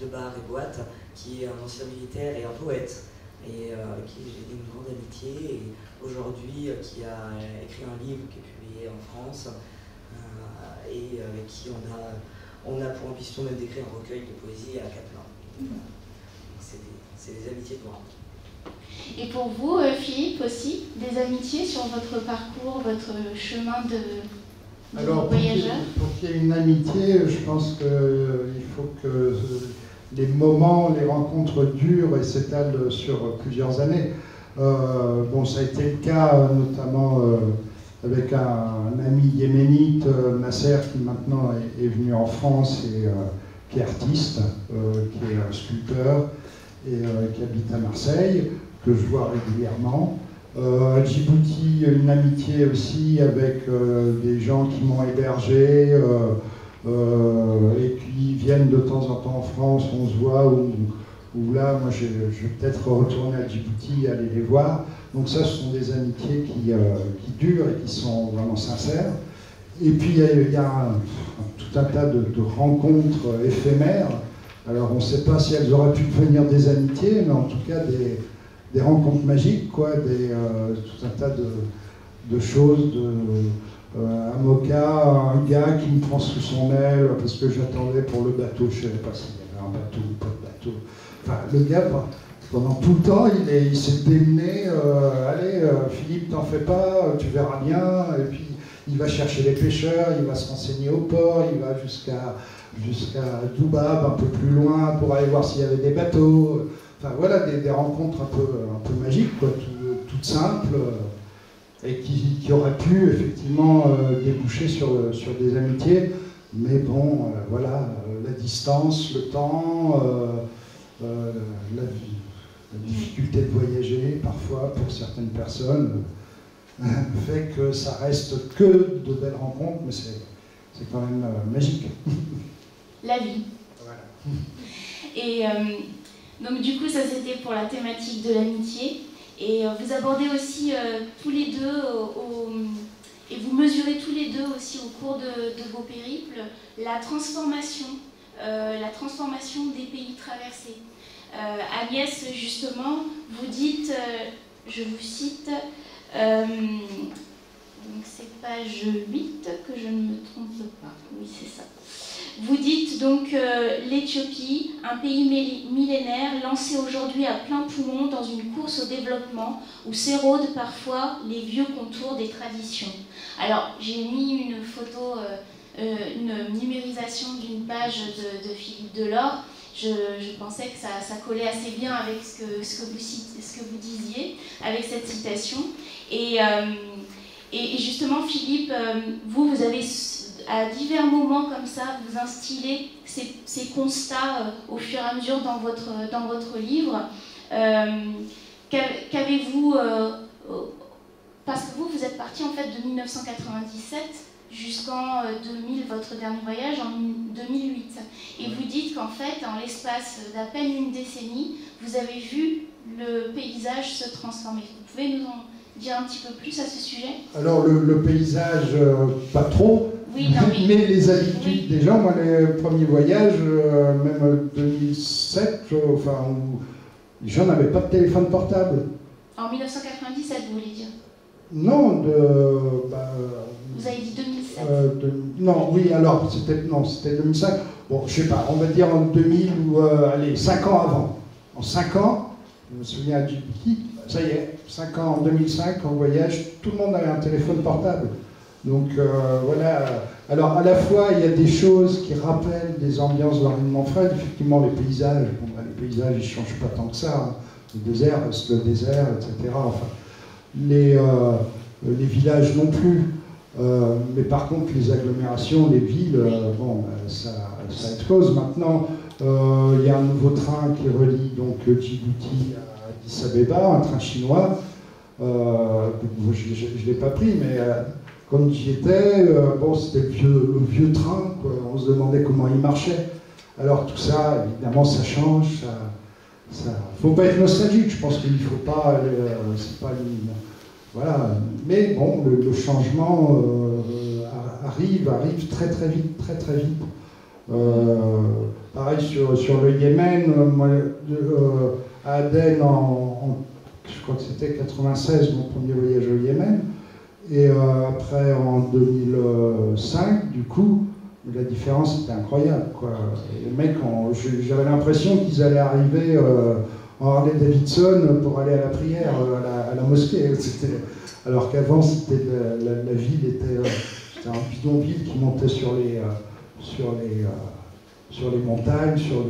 de bars et boîtes, qui est un ancien militaire et un poète, et avec qui j'ai une grande amitié, et aujourd'hui qui a écrit un livre qui est publié en France, et avec qui on a pour ambition même d'écrire un recueil de poésie à Caplin. C'est c'est des amitiés de moi. Et pour vous, Philippe, aussi, des amitiés sur votre parcours, votre chemin de voyageur? Pour qu'il y ait une amitié, je pense qu'il faut que les moments, les rencontres durent et s'étalent sur plusieurs années. Bon, ça a été le cas notamment avec un ami yéménite, Nasser, qui maintenant est venu en France et qui est artiste, qui est un sculpteur et qui habite à Marseille, que je vois régulièrement. À Djibouti, une amitié aussi avec des gens qui m'ont hébergé et qui viennent de temps en temps en France, on se voit, ou là, moi je vais peut-être retourner à Djibouti, aller les voir. Donc ça, ce sont des amitiés qui durent et qui sont vraiment sincères. Et puis il y a tout un tas de rencontres éphémères. Alors on ne sait pas si elles auraient pu devenir des amitiés, mais en tout cas des rencontres magiques, quoi, tout un tas de choses, un moka, un gars qui me prend sous son aile parce que j'attendais pour le bateau, je ne savais pas s'il y avait un bateau ou pas de bateau. Enfin, le gars, pendant tout le temps, il s'est démené, allez, Philippe, t'en fais pas, tu verras bien, et puis il va chercher les pêcheurs, il va se renseigner au port, il va jusqu'à Doubab, un peu plus loin, pour aller voir s'il y avait des bateaux. Enfin voilà, des rencontres un peu magiques, quoi, toutes simples, et qui auraient pu effectivement déboucher sur des amitiés. Mais bon, voilà, la distance, le temps, la difficulté de voyager, parfois, pour certaines personnes, fait que ça reste que de belles rencontres, mais c'est quand même magique. La vie. Voilà. Et donc du coup, ça c'était pour la thématique de l'amitié. Et vous abordez aussi tous les deux, et vous mesurez tous les deux aussi au cours de vos périples, la transformation des pays traversés. Agnès, justement, vous dites, je vous cite, donc c'est page 8, que je ne me trompe pas, oui c'est ça. Vous dites donc l'Éthiopie, un pays millénaire lancé aujourd'hui à plein poumon dans une course au développement où s'érodent parfois les vieux contours des traditions. Alors j'ai mis une photo, une numérisation d'une page de Philippe Delors. Je pensais que ça collait assez bien avec ce que vous disiez, avec cette citation. Et justement, Philippe, vous avez à divers moments comme ça, vous instillez ces constats au fur et à mesure dans votre livre. Qu'avez-vous, parce que vous êtes parti en fait de 1997 jusqu'en 2000, votre dernier voyage en 2008. Et vous dites qu'en fait, en l'espace d'à peine une décennie, vous avez vu le paysage se transformer. Vous pouvez nous en dire un petit peu plus à ce sujet? Alors le paysage, pas trop, oui, non, mais les habitudes des gens. Moi, les premiers voyages, même 2007, enfin, les gens n'avaient pas de téléphone portable. En 1997, vous voulez dire? Non, vous avez dit 2007. Non, oui, alors, c'était 2005. Bon, je sais pas, on va dire en 2000 ou, allez, 5 ans avant. En 5 ans, je me souviens à Djibouti, ça y est, 5 ans, en 2005, en voyage, tout le monde avait un téléphone portable. Donc, voilà. Alors, à la fois, il y a des choses qui rappellent des ambiances dans l'île Manfred. Effectivement, les paysages, les paysages, ils ne changent pas tant que ça. Hein. Le désert reste le désert, etc. Enfin, les villages non plus. Mais par contre, les agglomérations, les villes, ça explose. Maintenant, il y a un nouveau train qui relie donc Djibouti à Addis Abeba, un train chinois. Je ne l'ai pas pris, mais quand j'y étais, c'était le vieux train, quoi. On se demandait comment il marchait. Alors tout ça, évidemment, ça change. Il ne faut pas être nostalgique, je pense qu'il ne faut pas... Voilà, mais bon, le changement arrive très très vite, très très vite. Pareil sur le Yémen, moi, à Aden, je crois que c'était 96, mon premier voyage au Yémen, et après en 2005, du coup, la différence était incroyable, quoi. Les mecs, j'avais l'impression qu'ils allaient arriver Harley Davidson pour aller à la prière, à la mosquée. Alors qu'avant, la ville était un bidonville qui montait sur les montagnes, sur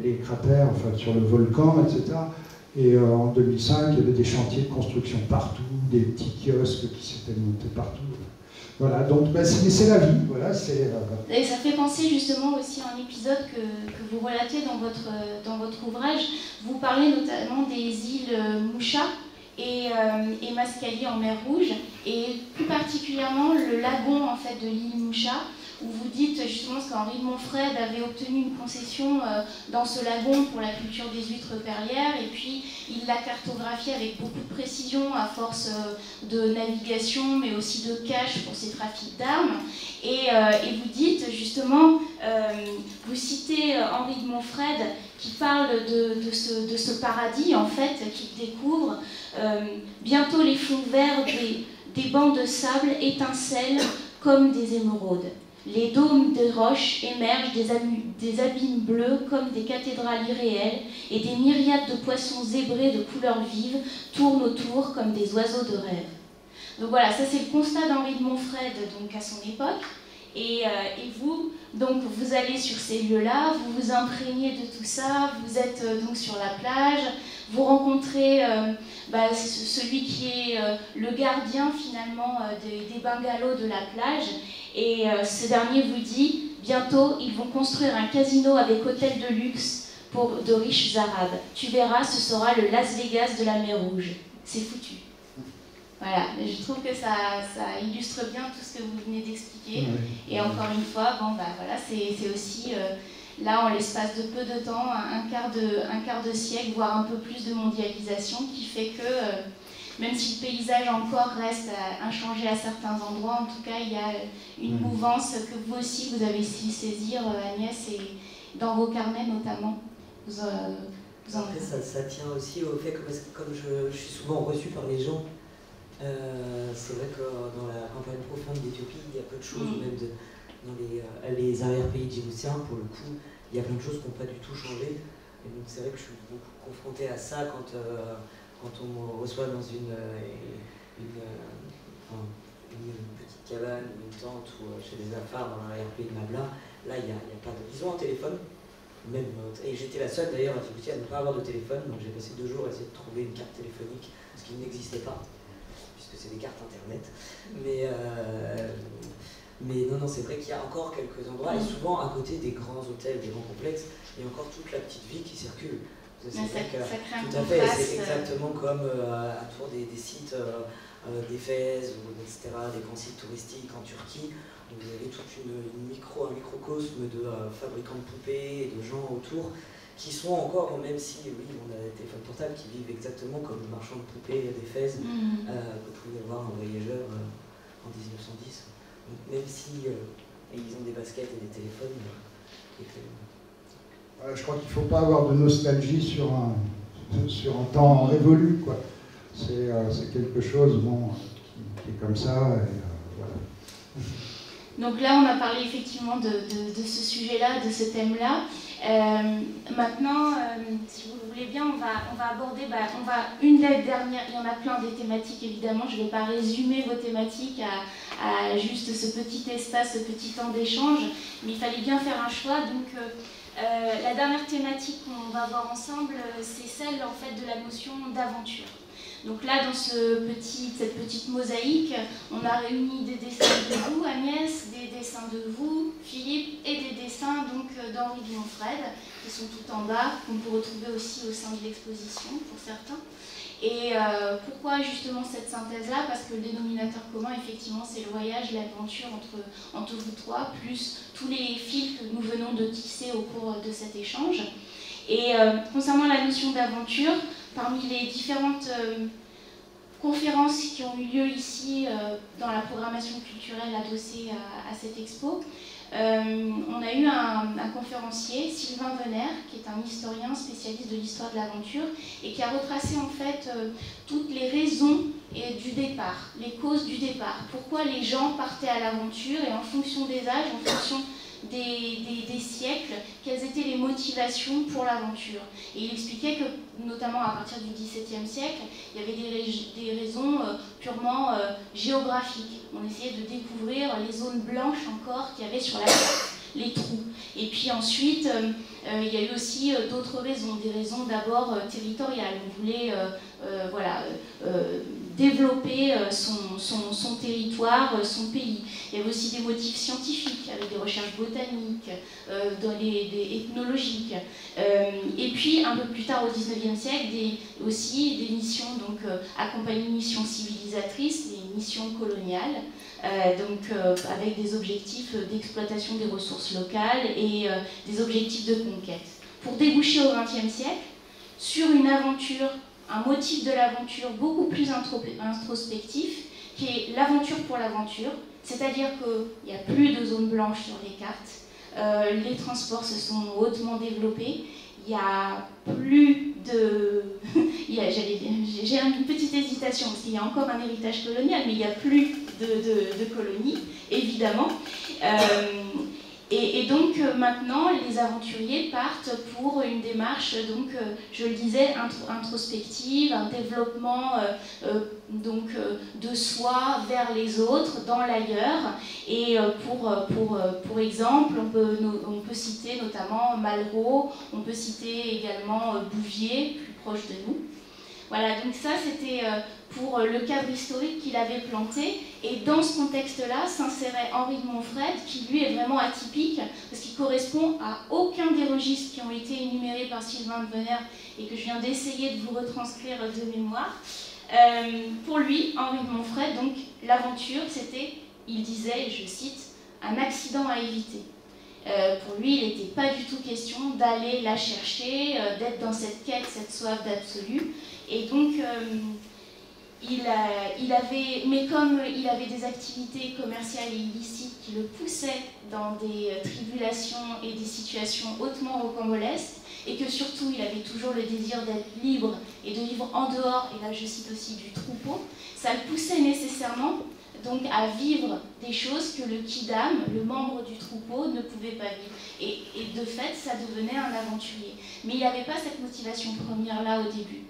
les cratères, enfin sur le volcan, etc. Et en 2005, il y avait des chantiers de construction partout, des petits kiosques qui s'étaient montés partout. Voilà, donc c'est la vie. Voilà, et ça fait penser justement aussi à un épisode que vous relatez dans votre ouvrage. Vous parlez notamment des îles Moucha et Mascali en mer Rouge, et plus particulièrement le lagon en fait, de l'île Moucha, où vous dites justement qu'Henri de Montfred avait obtenu une concession dans ce lagon pour la culture des huîtres perlières, et puis il l'a cartographié avec beaucoup de précision à force de navigation, mais aussi de cache pour ses trafics d'armes. Et vous dites justement, vous citez Henri de Montfred qui parle de ce paradis en fait qu'il découvre. Bientôt les fonds verts des bancs de sable étincellent comme des émeraudes. Les dômes de roches émergent des abîmes bleus comme des cathédrales irréelles, et des myriades de poissons zébrés de couleurs vives tournent autour comme des oiseaux de rêve. Donc voilà, ça c'est le constat d'Henri de Montfred donc à son époque. Et vous, donc, vous allez sur ces lieux-là, vous vous imprégnez de tout ça, vous êtes donc sur la plage, vous rencontrez celui qui est le gardien finalement des bungalows de la plage, et ce dernier vous dit « Bientôt, ils vont construire un casino avec hôtel de luxe pour de riches arabes. Tu verras, ce sera le Las Vegas de la mer Rouge. C'est foutu. » Voilà, je trouve que ça illustre bien tout ce que vous venez d'expliquer. Et encore une fois, voilà, c'est aussi, là, en l'espace de peu de temps, un quart de siècle, voire un peu plus de mondialisation, qui fait que, même si le paysage encore reste inchangé à certains endroits, en tout cas, il y a une mouvance que vous aussi, vous avez su saisir, Agnès, et dans vos carnets notamment. Après, ça tient aussi au fait que, comme je suis souvent reçue par les gens, c'est vrai que dans la campagne profonde d'Éthiopie, il y a peu de choses, même dans les arrière-pays djiboutiens, pour le coup, il y a plein de choses qui n'ont pas du tout changé. Et donc c'est vrai que je suis beaucoup confrontée à ça quand on me reçoit dans une petite cabane ou une tente ou chez des affaires dans l'arrière-pays de Mabla. Là, il y a pas de... Ils ont un téléphone, même, et j'étais la seule d'ailleurs à Djibouti à ne pas avoir de téléphone, donc j'ai passé 2 jours à essayer de trouver une carte téléphonique, parce qu'il n'existait pas. Puisque c'est des cartes internet, mais non, c'est vrai qu'il y a encore quelques endroits, et souvent à côté des grands hôtels, des grands complexes, il y a encore toute la petite vie qui circule. Ça crée un tout à fait, c'est exactement comme à tour des sites d'Éphèse, etc., des grands sites touristiques en Turquie, où vous avez tout un microcosme de fabricants de poupées et de gens autour, qui sont encore, même si, oui, on a des téléphones portables qui vivent exactement comme le marchand de poupées d'Éphèse, que vous pouvez voir un voyageur en 1910. Donc, même si ils ont des baskets et des téléphones, je crois qu'il ne faut pas avoir de nostalgie sur un temps révolu, quoi. C'est quelque chose qui est comme ça, et voilà. Donc là, on a parlé effectivement de ce sujet-là, de ce thème-là. Maintenant, si vous le voulez bien, on va aborder une des dernières, il y en a plein des thématiques évidemment, je ne vais pas résumer vos thématiques à juste ce petit espace, ce petit temps d'échange, mais il fallait bien faire un choix. Donc la dernière thématique qu'on va voir ensemble, c'est celle en fait de la notion d'aventure. Donc là, dans cette petite mosaïque, on a réuni des dessins de vous, Agnès, des dessins de vous, Philippe, et des dessins d'Henri de Montfred, qui sont tout en bas, qu'on peut retrouver aussi au sein de l'exposition pour certains. Et pourquoi justement cette synthèse-là? Parce que le dénominateur commun, effectivement, c'est le voyage, l'aventure entre vous trois, plus tous les fils que nous venons de tisser au cours de cet échange. Et concernant la notion d'aventure, parmi les différentes conférences qui ont eu lieu ici dans la programmation culturelle adossée à cette expo, on a eu un conférencier, Sylvain Venner, qui est un historien spécialiste de l'histoire de l'aventure et qui a retracé en fait toutes les raisons du départ, les causes du départ, pourquoi les gens partaient à l'aventure, et en fonction des âges, en fonction des siècles, quelles étaient les motivations pour l'aventure. Et il expliquait que, notamment à partir du XVIIe siècle, il y avait des raisons purement géographiques. On essayait de découvrir les zones blanches encore qu'il y avait sur la carte, les trous. Et puis ensuite, il y a eu aussi d'autres raisons, des raisons d'abord territoriales. On voulait développer son territoire, son pays. Il y avait aussi des motifs scientifiques, avec des recherches botaniques, ethnologiques. Et puis, un peu plus tard, au XIXe siècle, aussi des missions, donc accompagnées de missions civilisatrices, des missions coloniales, avec des objectifs d'exploitation des ressources locales et des objectifs de conquête. Pour déboucher au XXe siècle, sur une aventure, un motif de l'aventure beaucoup plus introspectif, qui est l'aventure pour l'aventure, c'est-à-dire qu'il n'y a plus de zones blanches sur les cartes, les transports se sont hautement développés, il n'y a plus de... J'ai une petite hésitation, parce qu'il y a encore un héritage colonial, mais il n'y a plus de colonies, évidemment. Et donc maintenant, les aventuriers partent pour une démarche, donc, je le disais, introspective, un développement de soi vers les autres, dans l'ailleurs. Et pour exemple, on peut citer notamment Malraux, on peut citer également Bouvier, plus proche de nous. Voilà, donc ça c'était pour le cadre historique qu'il avait planté. Et dans ce contexte-là s'insérait Henri de Montfred, qui lui est vraiment atypique, parce qu'il correspond à aucun des registres qui ont été énumérés par Sylvain de Venère et que je viens d'essayer de vous retranscrire de mémoire. Pour lui, Henri de Montfred, donc l'aventure, c'était, il disait, et je cite, un accident à éviter. Pour lui, il n'était pas du tout question d'aller la chercher, d'être dans cette quête, cette soif d'absolu. Et donc, mais comme il avait des activités commerciales et illicites qui le poussaient dans des tribulations et des situations hautement rocambolesques, et que surtout il avait toujours le désir d'être libre et de vivre en dehors, et là je cite aussi du troupeau, ça le poussait nécessairement donc à vivre des choses que le kidam, le membre du troupeau, ne pouvait pas vivre. Et de fait, ça devenait un aventurier. Mais il n'y avait pas cette motivation première-là au début.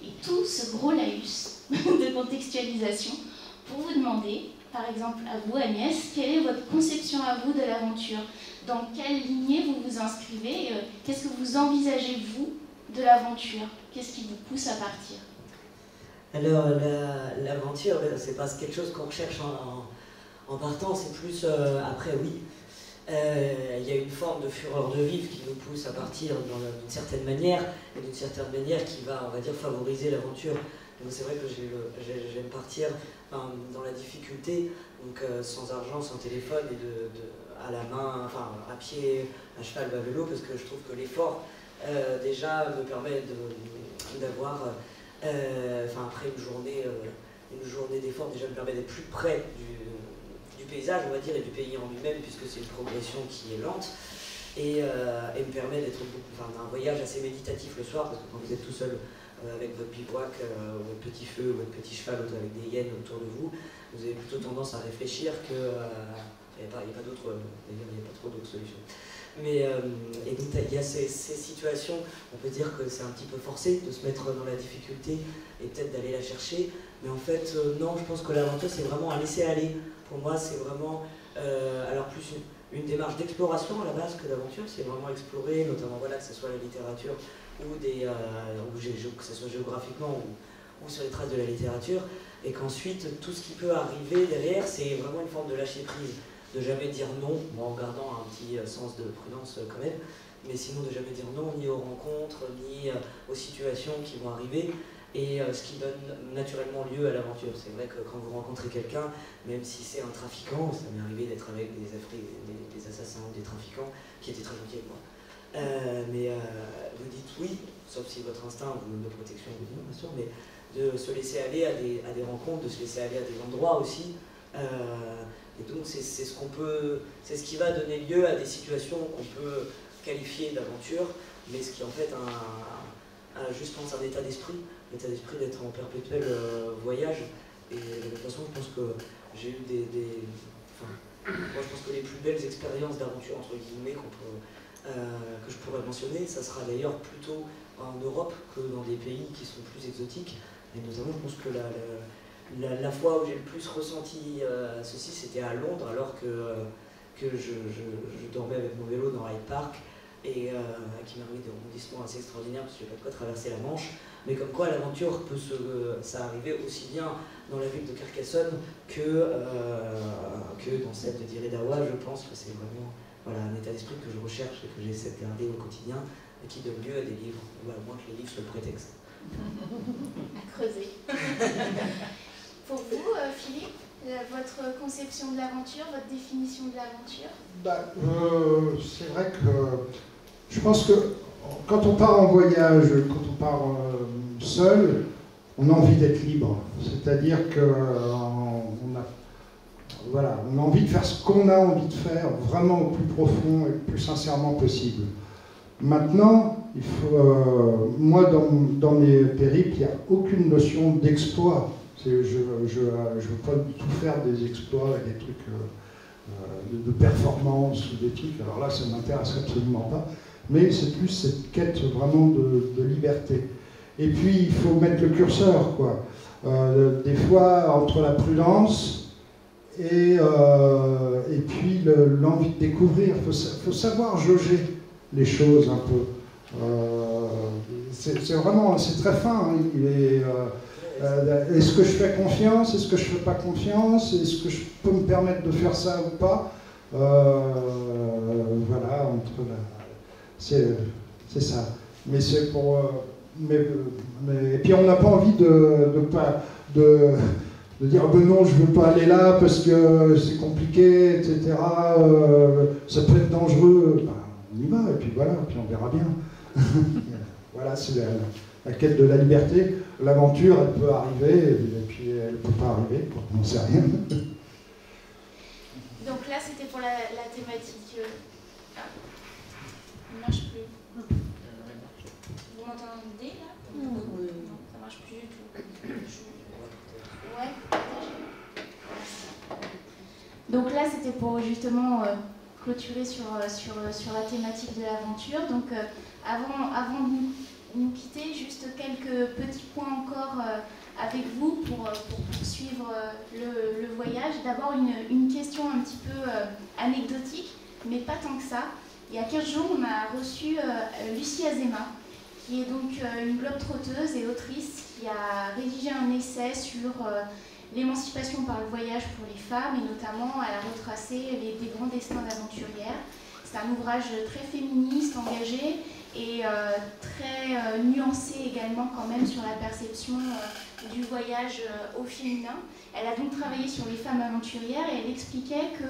Et tout ce gros laïus de contextualisation pour vous demander, par exemple à vous Agnès, quelle est votre conception à vous de l'aventure? Dans quelle lignée vous vous inscrivez? Qu'est-ce que vous envisagez, vous, de l'aventure? Qu'est-ce qui vous pousse à partir? Alors, l'aventure, c'est pas quelque chose qu'on recherche en partant, c'est plus après, oui. Il y a une forme de fureur de vivre qui nous pousse à partir d'une certaine manière, et d'une certaine manière qui va, on va dire, favoriser l'aventure. Donc c'est vrai que j'aime partir dans la difficulté, donc sans argent, sans téléphone, et à la main, enfin à pied, à cheval, à vélo, parce que je trouve que l'effort déjà me permet d'avoir, après une journée d'effort, déjà me permet d'être plus près du paysage, on va dire, et du pays en lui-même, puisque c'est une progression qui est lente, et me permet d'être d'un voyage assez méditatif le soir, parce que quand vous êtes tout seul avec votre bivouac, votre petit feu, votre petit cheval, avec des hyènes autour de vous, vous avez plutôt tendance à réfléchir que... il n'y a pas d'autres, d'ailleurs, il n'y a pas trop d'autres solutions. Mais, et donc il y a ces situations, on peut dire que c'est un petit peu forcé de se mettre dans la difficulté et peut-être d'aller la chercher, mais en fait non, je pense que l'aventure c'est vraiment un laisser-aller. Pour moi c'est vraiment, alors plus une démarche d'exploration à la base que d'aventure, c'est vraiment explorer, notamment voilà, que ce soit la littérature ou que ce soit géographiquement ou sur les traces de la littérature, et qu'ensuite tout ce qui peut arriver derrière c'est vraiment une forme de lâcher prise. De jamais dire non, en gardant un petit sens de prudence quand même, mais sinon de jamais dire non ni aux rencontres, ni aux situations qui vont arriver, et ce qui donne naturellement lieu à l'aventure. C'est vrai que quand vous rencontrez quelqu'un, même si c'est un trafiquant, ça m'est arrivé d'être avec des assassins ou des trafiquants qui étaient très gentils avec moi. Mais vous dites oui, sauf si votre instinct de protection vous dit non, bien sûr, mais de se laisser aller à des rencontres, de se laisser aller à des endroits aussi. Et donc c'est ce qui va donner lieu à des situations qu'on peut qualifier d'aventure, mais ce qui en fait juste pense un état d'esprit d'être en perpétuel voyage. Et de toute façon, je pense que j'ai eu moi je pense que les plus belles expériences d'aventure entre guillemets que je pourrais mentionner, ça sera d'ailleurs plutôt en Europe que dans des pays qui sont plus exotiques. Et notamment, je pense que la fois où j'ai le plus ressenti ceci, c'était à Londres, alors que je dormais avec mon vélo dans Hyde Park, et qui m'a mis des rebondissements assez extraordinaires, parce que je n'avais pas de quoi traverser la Manche. Mais comme quoi l'aventure peut ça arriver aussi bien dans la ville de Carcassonne que dans celle de Dirédawa. Je pense que c'est vraiment un état d'esprit que je recherche et que j'essaie de garder au quotidien, et qui donne lieu à des livres, ou à moins que les livres soient le prétexte. À creuser. Pour vous, Philippe, votre conception de l'aventure, votre définition de l'aventure? C'est vrai que je pense que quand on part en voyage, quand on part seul, on a envie d'être libre. C'est-à-dire qu'on a envie de faire ce qu'on a envie de faire, vraiment au plus profond et le plus sincèrement possible. Maintenant, moi, dans mes périples, il n'y a aucune notion d'exploit. Je ne veux pas du tout faire des exploits et des trucs de performance ou des trucs. Alors là, ça ne m'intéresse absolument pas. Mais c'est plus cette quête vraiment de liberté. Et puis, il faut mettre le curseur, quoi. Des fois, entre la prudence et puis l'envie de découvrir, il faut savoir jauger les choses un peu. C'est très fin. Est-ce que je fais confiance? Est-ce que je ne fais pas confiance? Est-ce que je peux me permettre de faire ça ou pas? C'est ça. Mais c'est pour... et puis on n'a pas envie de dire oh ben non, je ne veux pas aller là parce que c'est compliqué, etc. Ça peut être dangereux. On y va, et puis voilà, puis on verra bien. Voilà, c'est la quête de la liberté. L'aventure, elle peut arriver, et puis elle ne peut pas arriver, on n'en sait rien. Donc là, c'était pour la thématique. Il ne marche plus. Vous m'entendez là? Non, ça ne marche plus du tout. Ouais. Donc là, c'était pour justement clôturer sur la thématique de l'aventure. Donc avant de nous quitter, juste quelques petits points encore avec vous pour poursuivre le voyage. D'abord une question un petit peu anecdotique, mais pas tant que ça. Il y a 15 jours, on a reçu Lucie Azéma, qui est donc une globe-trotteuse et autrice qui a rédigé un essai sur l'émancipation par le voyage pour les femmes, et notamment elle a retracé des grands destins d'aventurières. C'est un ouvrage très féministe, engagé et très nuancé également quand même sur la perception du voyage au féminin. Elle a donc travaillé sur les femmes aventurières et elle expliquait que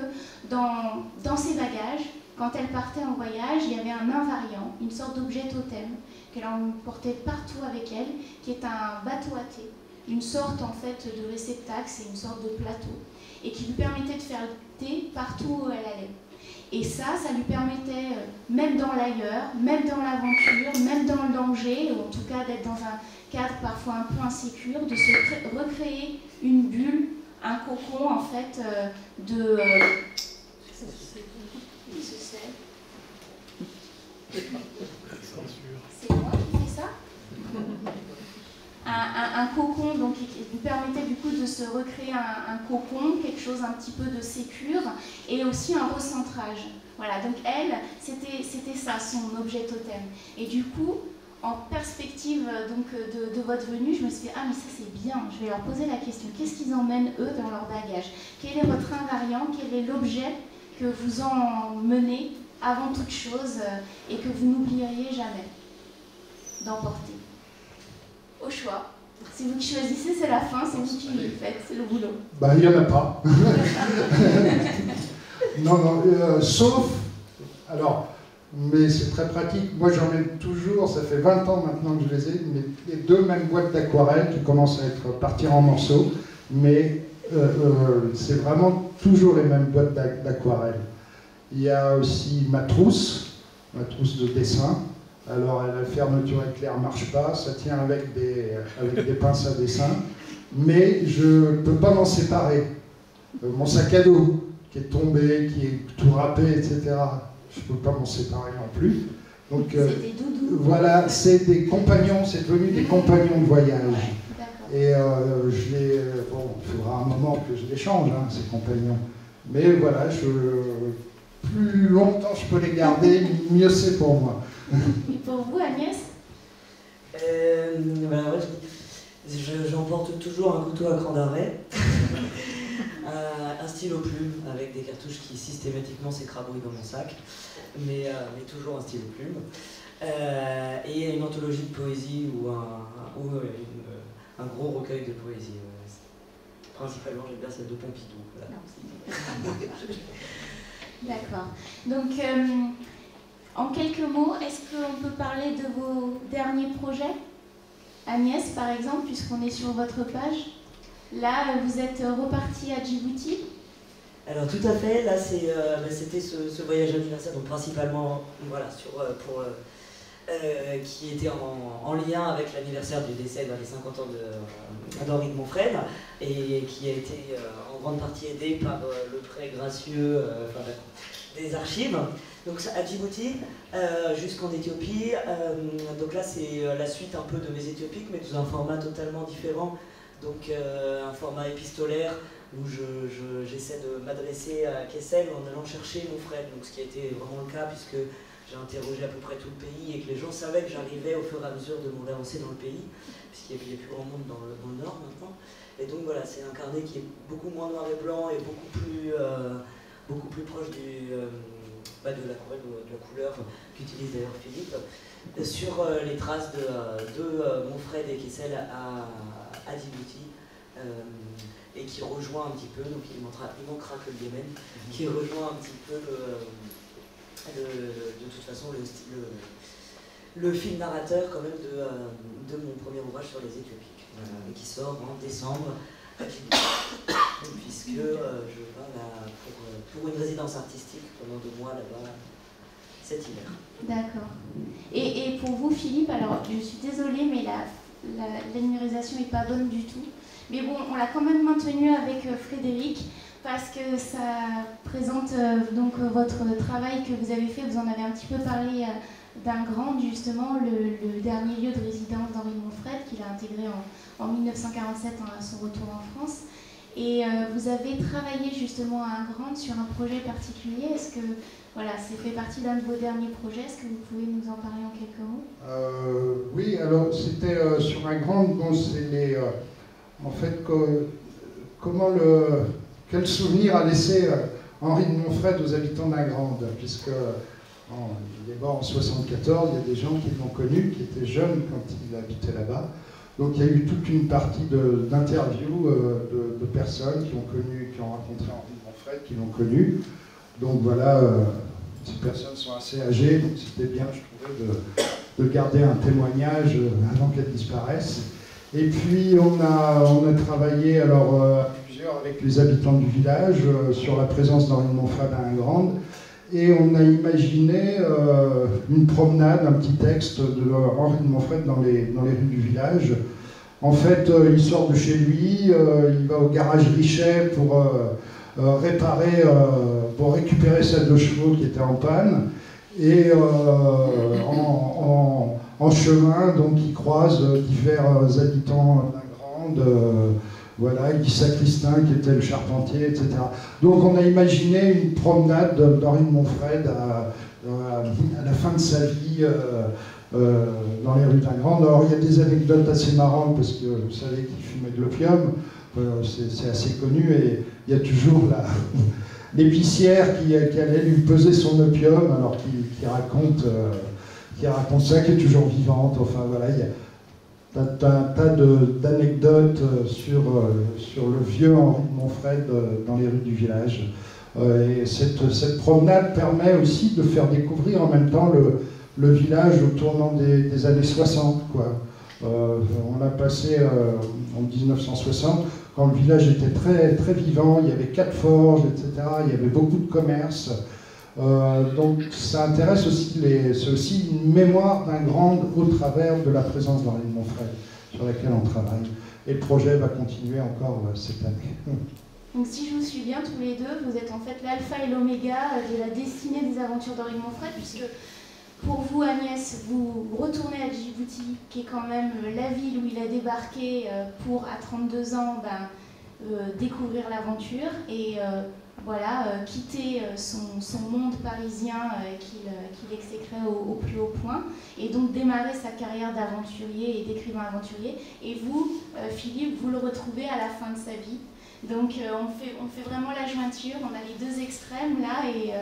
dans ses bagages, quand elle partait en voyage, il y avait un invariant, une sorte d'objet totem qu'elle emportait partout avec elle, qui est un bateau à thé, une sorte en fait de réceptacle, c'est une sorte de plateau, et qui lui permettait de faire le thé partout où elle allait. Et ça lui permettait, même dans l'ailleurs, même dans l'aventure, même dans le danger, ou en tout cas d'être dans un cadre parfois un peu insécure, de se recréer une bulle, un cocon en fait de... C'est moi qui fais ça? Un cocon, donc, qui lui permettait du coup de se recréer un cocon, quelque chose un petit peu de sécure, et aussi un recentrage. Voilà, donc elle, c'était ça, son objet totem. Et du coup, en perspective donc, de votre venue, je me suis dit, ah mais ça c'est bien, je vais leur poser la question, qu'est-ce qu'ils emmènent eux dans leur bagage? Quel est votre invariant? Quel est l'objet que vous emmenez avant toute chose et que vous n'oublieriez jamais d'emporter? Au choix. C'est vous qui choisissez, c'est la fin, c'est vous qui le faites, c'est le boulot. Il n'y en a pas. Non, sauf... Alors, mais c'est très pratique. Moi, j'emmène toujours, ça fait 20 ans maintenant que je les ai, les deux mêmes boîtes d'aquarelle qui commencent à partir en morceaux, mais c'est vraiment toujours les mêmes boîtes d'aquarelle. Il y a aussi ma trousse de dessin. Alors la fermeture éclair ne marche pas, ça tient avec des pinces à dessin, mais je ne peux pas m'en séparer. Mon sac à dos, qui est tombé, qui est tout râpé, etc. Je ne peux pas m'en séparer non plus. Donc voilà, c'est des compagnons, c'est devenu des compagnons de voyage. Et bon, il faudra un moment que je les change, hein, ces compagnons. Mais voilà, plus longtemps je peux les garder, mieux c'est pour moi. Et pour vous, Agnès? Voilà, ouais, j'emporte toujours un couteau à cran d'arrêt, un stylo plume avec des cartouches qui systématiquement s'écrabouillent dans mon sac, mais toujours un stylo plume, et une anthologie de poésie ou un gros recueil de poésie. Principalement, j'aime bien celle de Pompidou. Voilà. D'accord. Donc, en quelques mots, est-ce qu'on peut parler de vos derniers projets? Agnès, par exemple, puisqu'on est sur votre page. Là, vous êtes reparti à Djibouti. Alors tout à fait, là c'était ce voyage anniversaire, donc principalement voilà, qui était en lien avec l'anniversaire du décès dans les 50 ans d'Henri de Montfred, et qui a été en grande partie aidé par le prêt gracieux des archives. Donc à Djibouti, jusqu'en Éthiopie, donc là c'est la suite un peu de mes éthiopiques, mais dans un format totalement différent, donc un format épistolaire, où j'essaie de m'adresser à Kessel en allant chercher Montfred, donc ce qui a été vraiment le cas puisque j'ai interrogé à peu près tout le pays et que les gens savaient que j'arrivais au fur et à mesure de mon avancée dans le pays, puisqu'il n'y avait plus grand monde dans le nord maintenant. Et donc voilà, c'est un carnet qui est beaucoup moins noir et blanc et beaucoup plus proche de la couleur qu'utilise d'ailleurs Philippe, sur les traces de Montfred et Kessel à Djibouti. Et qui rejoint un petit peu, donc il manquera que le Yémen, qui rejoint un petit peu de toute façon le fil narrateur quand même de mon premier ouvrage sur les Éthiopiques, qui sort en décembre à Djibouti, puisque je vais là pour une résidence artistique pendant 2 mois là-bas cet hiver. D'accord. Et pour vous, Philippe, alors je suis désolée, mais la numérisation n'est pas bonne du tout. Mais bon, on l'a quand même maintenu avec Frédéric parce que ça présente donc votre travail que vous avez fait. Vous en avez un petit peu parlé d'un grand, justement, le dernier lieu de résidence d'Henri de Montfred qu'il a intégré en 1947 à son retour en France. Et vous avez travaillé justement à un grand sur un projet particulier. Est-ce que voilà, c'est fait partie d'un de vos derniers projets? Est-ce que vous pouvez nous en parler en quelques mots? Oui, alors c'était sur un grand, bon, c'est les... En fait, quel souvenir a laissé Henri de Montfred aux habitants d'Ingrande, puisque il est mort en 1974, il y a des gens qui l'ont connu, qui étaient jeunes quand il habitait là-bas. Donc il y a eu toute une partie d'interviews de personnes qui ont rencontré Henri de Montfred, qui l'ont connu. Donc voilà, ces personnes sont assez âgées, donc c'était bien, je trouvais, de garder un témoignage avant qu'elles disparaissent. Et puis on a travaillé alors à plusieurs avec les habitants du village sur la présence d'Henri de Montfred à Ingrande, et on a imaginé une promenade, un petit texte de Henri de Montfred dans les rues du village. En fait, il sort de chez lui, il va au garage Richet pour récupérer sa 2 chevaux qui était en panne, et en chemin, donc, il croise divers habitants d'Ingrande, voilà, Guy Sacristain qui était le charpentier, etc. Donc on a imaginé une promenade d'Henri de Montfred à la fin de sa vie dans les rues d'Ingrande. Alors il y a des anecdotes assez marrantes parce que vous savez qu'il fumait de l'opium, c'est assez connu, et il y a toujours l'épicière qui allait lui peser son opium alors qu'il raconte ça, qui est toujours vivante. Enfin voilà, il y a un tas d'anecdotes sur le vieux Henri de Montfred dans les rues du village. Et cette promenade permet aussi de faire découvrir en même temps le village au tournant des années 60, quoi. On a passé en 1960, quand le village était très, très vivant, il y avait 4 forges, etc., il y avait beaucoup de commerce. Donc ça intéresse aussi, c'est aussi une mémoire d'Ingrande au travers de la présence d'Henri de Montfred, sur laquelle on travaille. Et le projet va continuer encore cette année. Donc si je vous suis bien tous les deux, vous êtes en fait l'alpha et l'oméga de la destinée des aventures d'Henri de Montfred, puisque pour vous, Agnès, vous retournez à Djibouti, qui est quand même la ville où il a débarqué pour, à 32 ans, découvrir l'aventure et voilà, quitter son monde parisien qu'il exécrait au plus haut point, et donc démarrer sa carrière d'aventurier et d'écrivain aventurier. Et vous, Philippe, vous le retrouvez à la fin de sa vie. Donc on fait vraiment la jointure, on a les deux extrêmes là et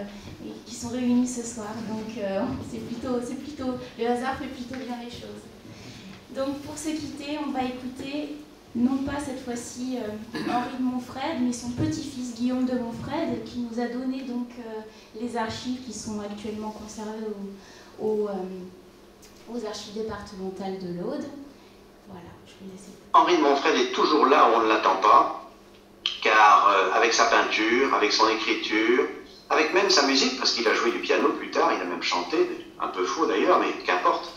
qui sont réunis ce soir. Donc le hasard fait plutôt bien les choses. Donc pour se quitter, on va écouter non pas cette fois-ci Henri de Montfred, mais son petit-fils Guillaume de Montfred, qui nous a donné donc les archives qui sont actuellement conservées aux archives départementales de l'Aude. Voilà, je vais laisser. Henri de Montfred est toujours là où on ne l'attend pas, car avec sa peinture, avec son écriture, avec même sa musique, parce qu'il a joué du piano plus tard, il a même chanté, un peu fou d'ailleurs, mais qu'importe,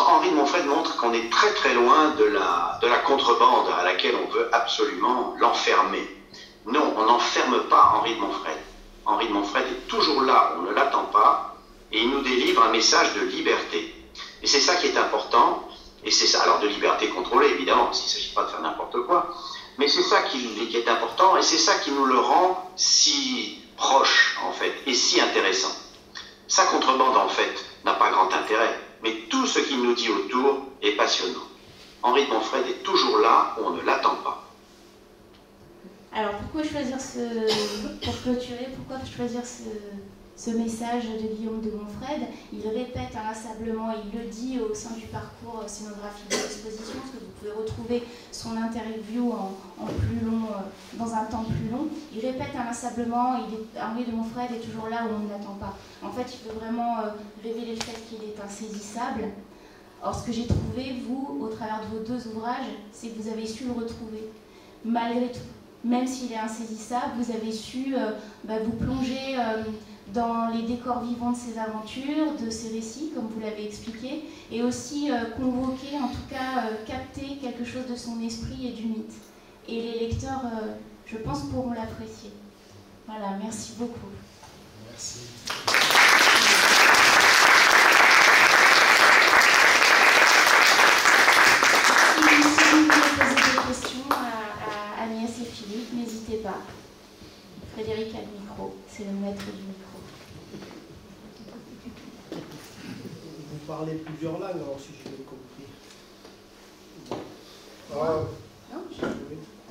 Henri de Montfred montre qu'on est très très loin de la contrebande à laquelle on veut absolument l'enfermer. Non, on n'enferme pas Henri de Montfred. Henri de Montfred est toujours là, on ne l'attend pas, et il nous délivre un message de liberté. Et c'est ça qui est important, et c'est ça, alors de liberté contrôlée évidemment, parce qu'il ne s'agit pas de faire n'importe quoi, mais c'est ça qui est important, et c'est ça qui nous le rend si proche en fait, et si intéressant. Sa contrebande en fait n'a pas grand intérêt, mais tout ce qu'il nous dit autour est passionnant. Henri de Montfred est toujours là où on ne l'attend pas. Alors pourquoi choisir pour clôturer, pourquoi choisir ce message de Guillaume de Montfred? Il répète inlassablement, il le dit au sein du parcours scénographique de l'exposition, parce que vous pouvez retrouver son interview en plus long, dans un temps plus long. Il répète inlassablement, Henri de Montfred est toujours là où on ne l'attend pas. En fait, il veut vraiment révéler le fait qu'il est insaisissable. Or, ce que j'ai trouvé, vous, au travers de vos deux ouvrages, c'est que vous avez su le retrouver, malgré tout. Même s'il est insaisissable, vous avez su vous plonger dans les décors vivants de ses aventures, de ses récits, comme vous l'avez expliqué, et aussi convoquer, en tout cas capter quelque chose de son esprit et du mythe. Et les lecteurs, je pense, pourront l'apprécier. Voilà, merci beaucoup. Merci. Si vous voulez poser des questions à Agnès et Philippe, n'hésitez pas. Frédéric a le micro, c'est le maître du micro. Vous parlez plusieurs langues, alors si j'ai bien compris.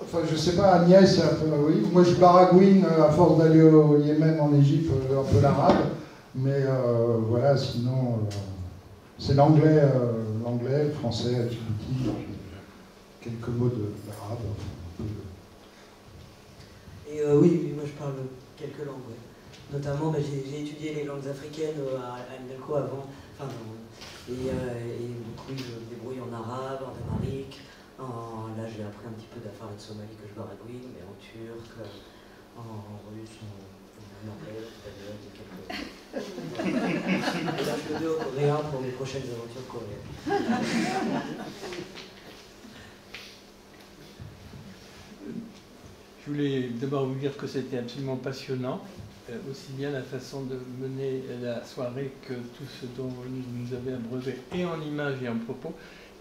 Enfin, je sais pas, Agnès, oui. Moi, je baragouine à force d'aller au Yémen, en Égypte, un peu l'arabe. Mais voilà, sinon, c'est l'anglais, le français, à Djibouti, quelques mots d'arabe. Et oui, moi je parle quelques langues. Ouais. Notamment, j'ai étudié les langues africaines à l'INALCO avant. Et donc oui, je me débrouille en arabe, en amharique. Là, j'ai appris un petit peu d'affaires de Somalie que je baragouine, mais en turc, en russe, en anglais, et là, je le dis au coréen pour mes prochaines aventures coréennes. Je voulais d'abord vous dire que c'était absolument passionnant, aussi bien la façon de mener la soirée que tout ce dont vous nous avez abreuvé, et en images et en propos.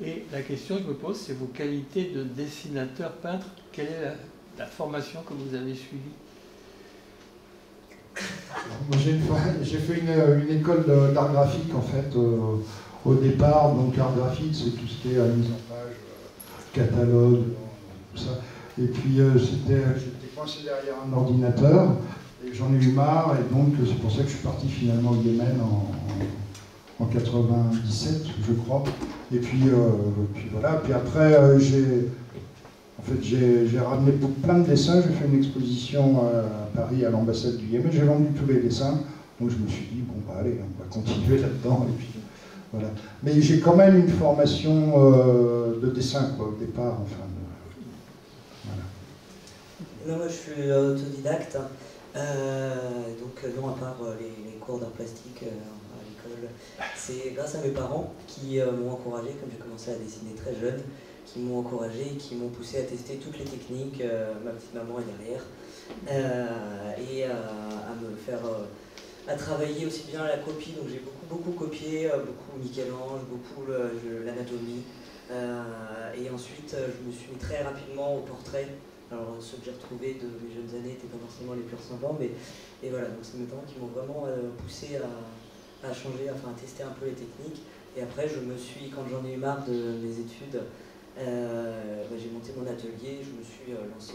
Et la question que je me pose, c'est vos qualités de dessinateur, peintre. Quelle est la formation que vous avez suivie? J'ai fait une école d'art graphique, en fait, au départ. Donc, art graphique, c'est tout ce qui est mise en page, catalogue, tout ça. Et puis, j'étais coincé derrière un ordinateur, et j'en ai eu marre, et donc, c'est pour ça que je suis parti finalement au Yémen en 97, je crois. Et puis voilà. Puis après, j'ai ramené plein de dessins. J'ai fait une exposition à Paris, à l'ambassade du Yémen. J'ai vendu tous les dessins. Donc je me suis dit, bon, bah allez, on va continuer là-dedans. Et puis voilà. Mais j'ai quand même une formation de dessin, quoi, au départ. Enfin, voilà. Non, moi je suis autodidacte. Donc non, à part les cours d'art plastique à l'école, c'est grâce à mes parents qui m'ont encouragé, comme j'ai commencé à dessiner très jeune, qui m'ont encouragé, qui m'ont poussé à tester toutes les techniques, ma petite maman est derrière, et à me faire, à travailler aussi bien la copie, donc j'ai beaucoup copié, beaucoup Michel-Ange, beaucoup l'anatomie, et ensuite je me suis mis très rapidement au portrait. Alors ceux que j'ai retrouvés de mes jeunes années n'étaient pas forcément les plus ressemblants, mais et voilà, donc c'est mes parents qui m'ont vraiment poussé à changer, enfin à tester un peu les techniques. Et après, quand j'en ai eu marre de mes études, j'ai monté mon atelier, je me suis lancé.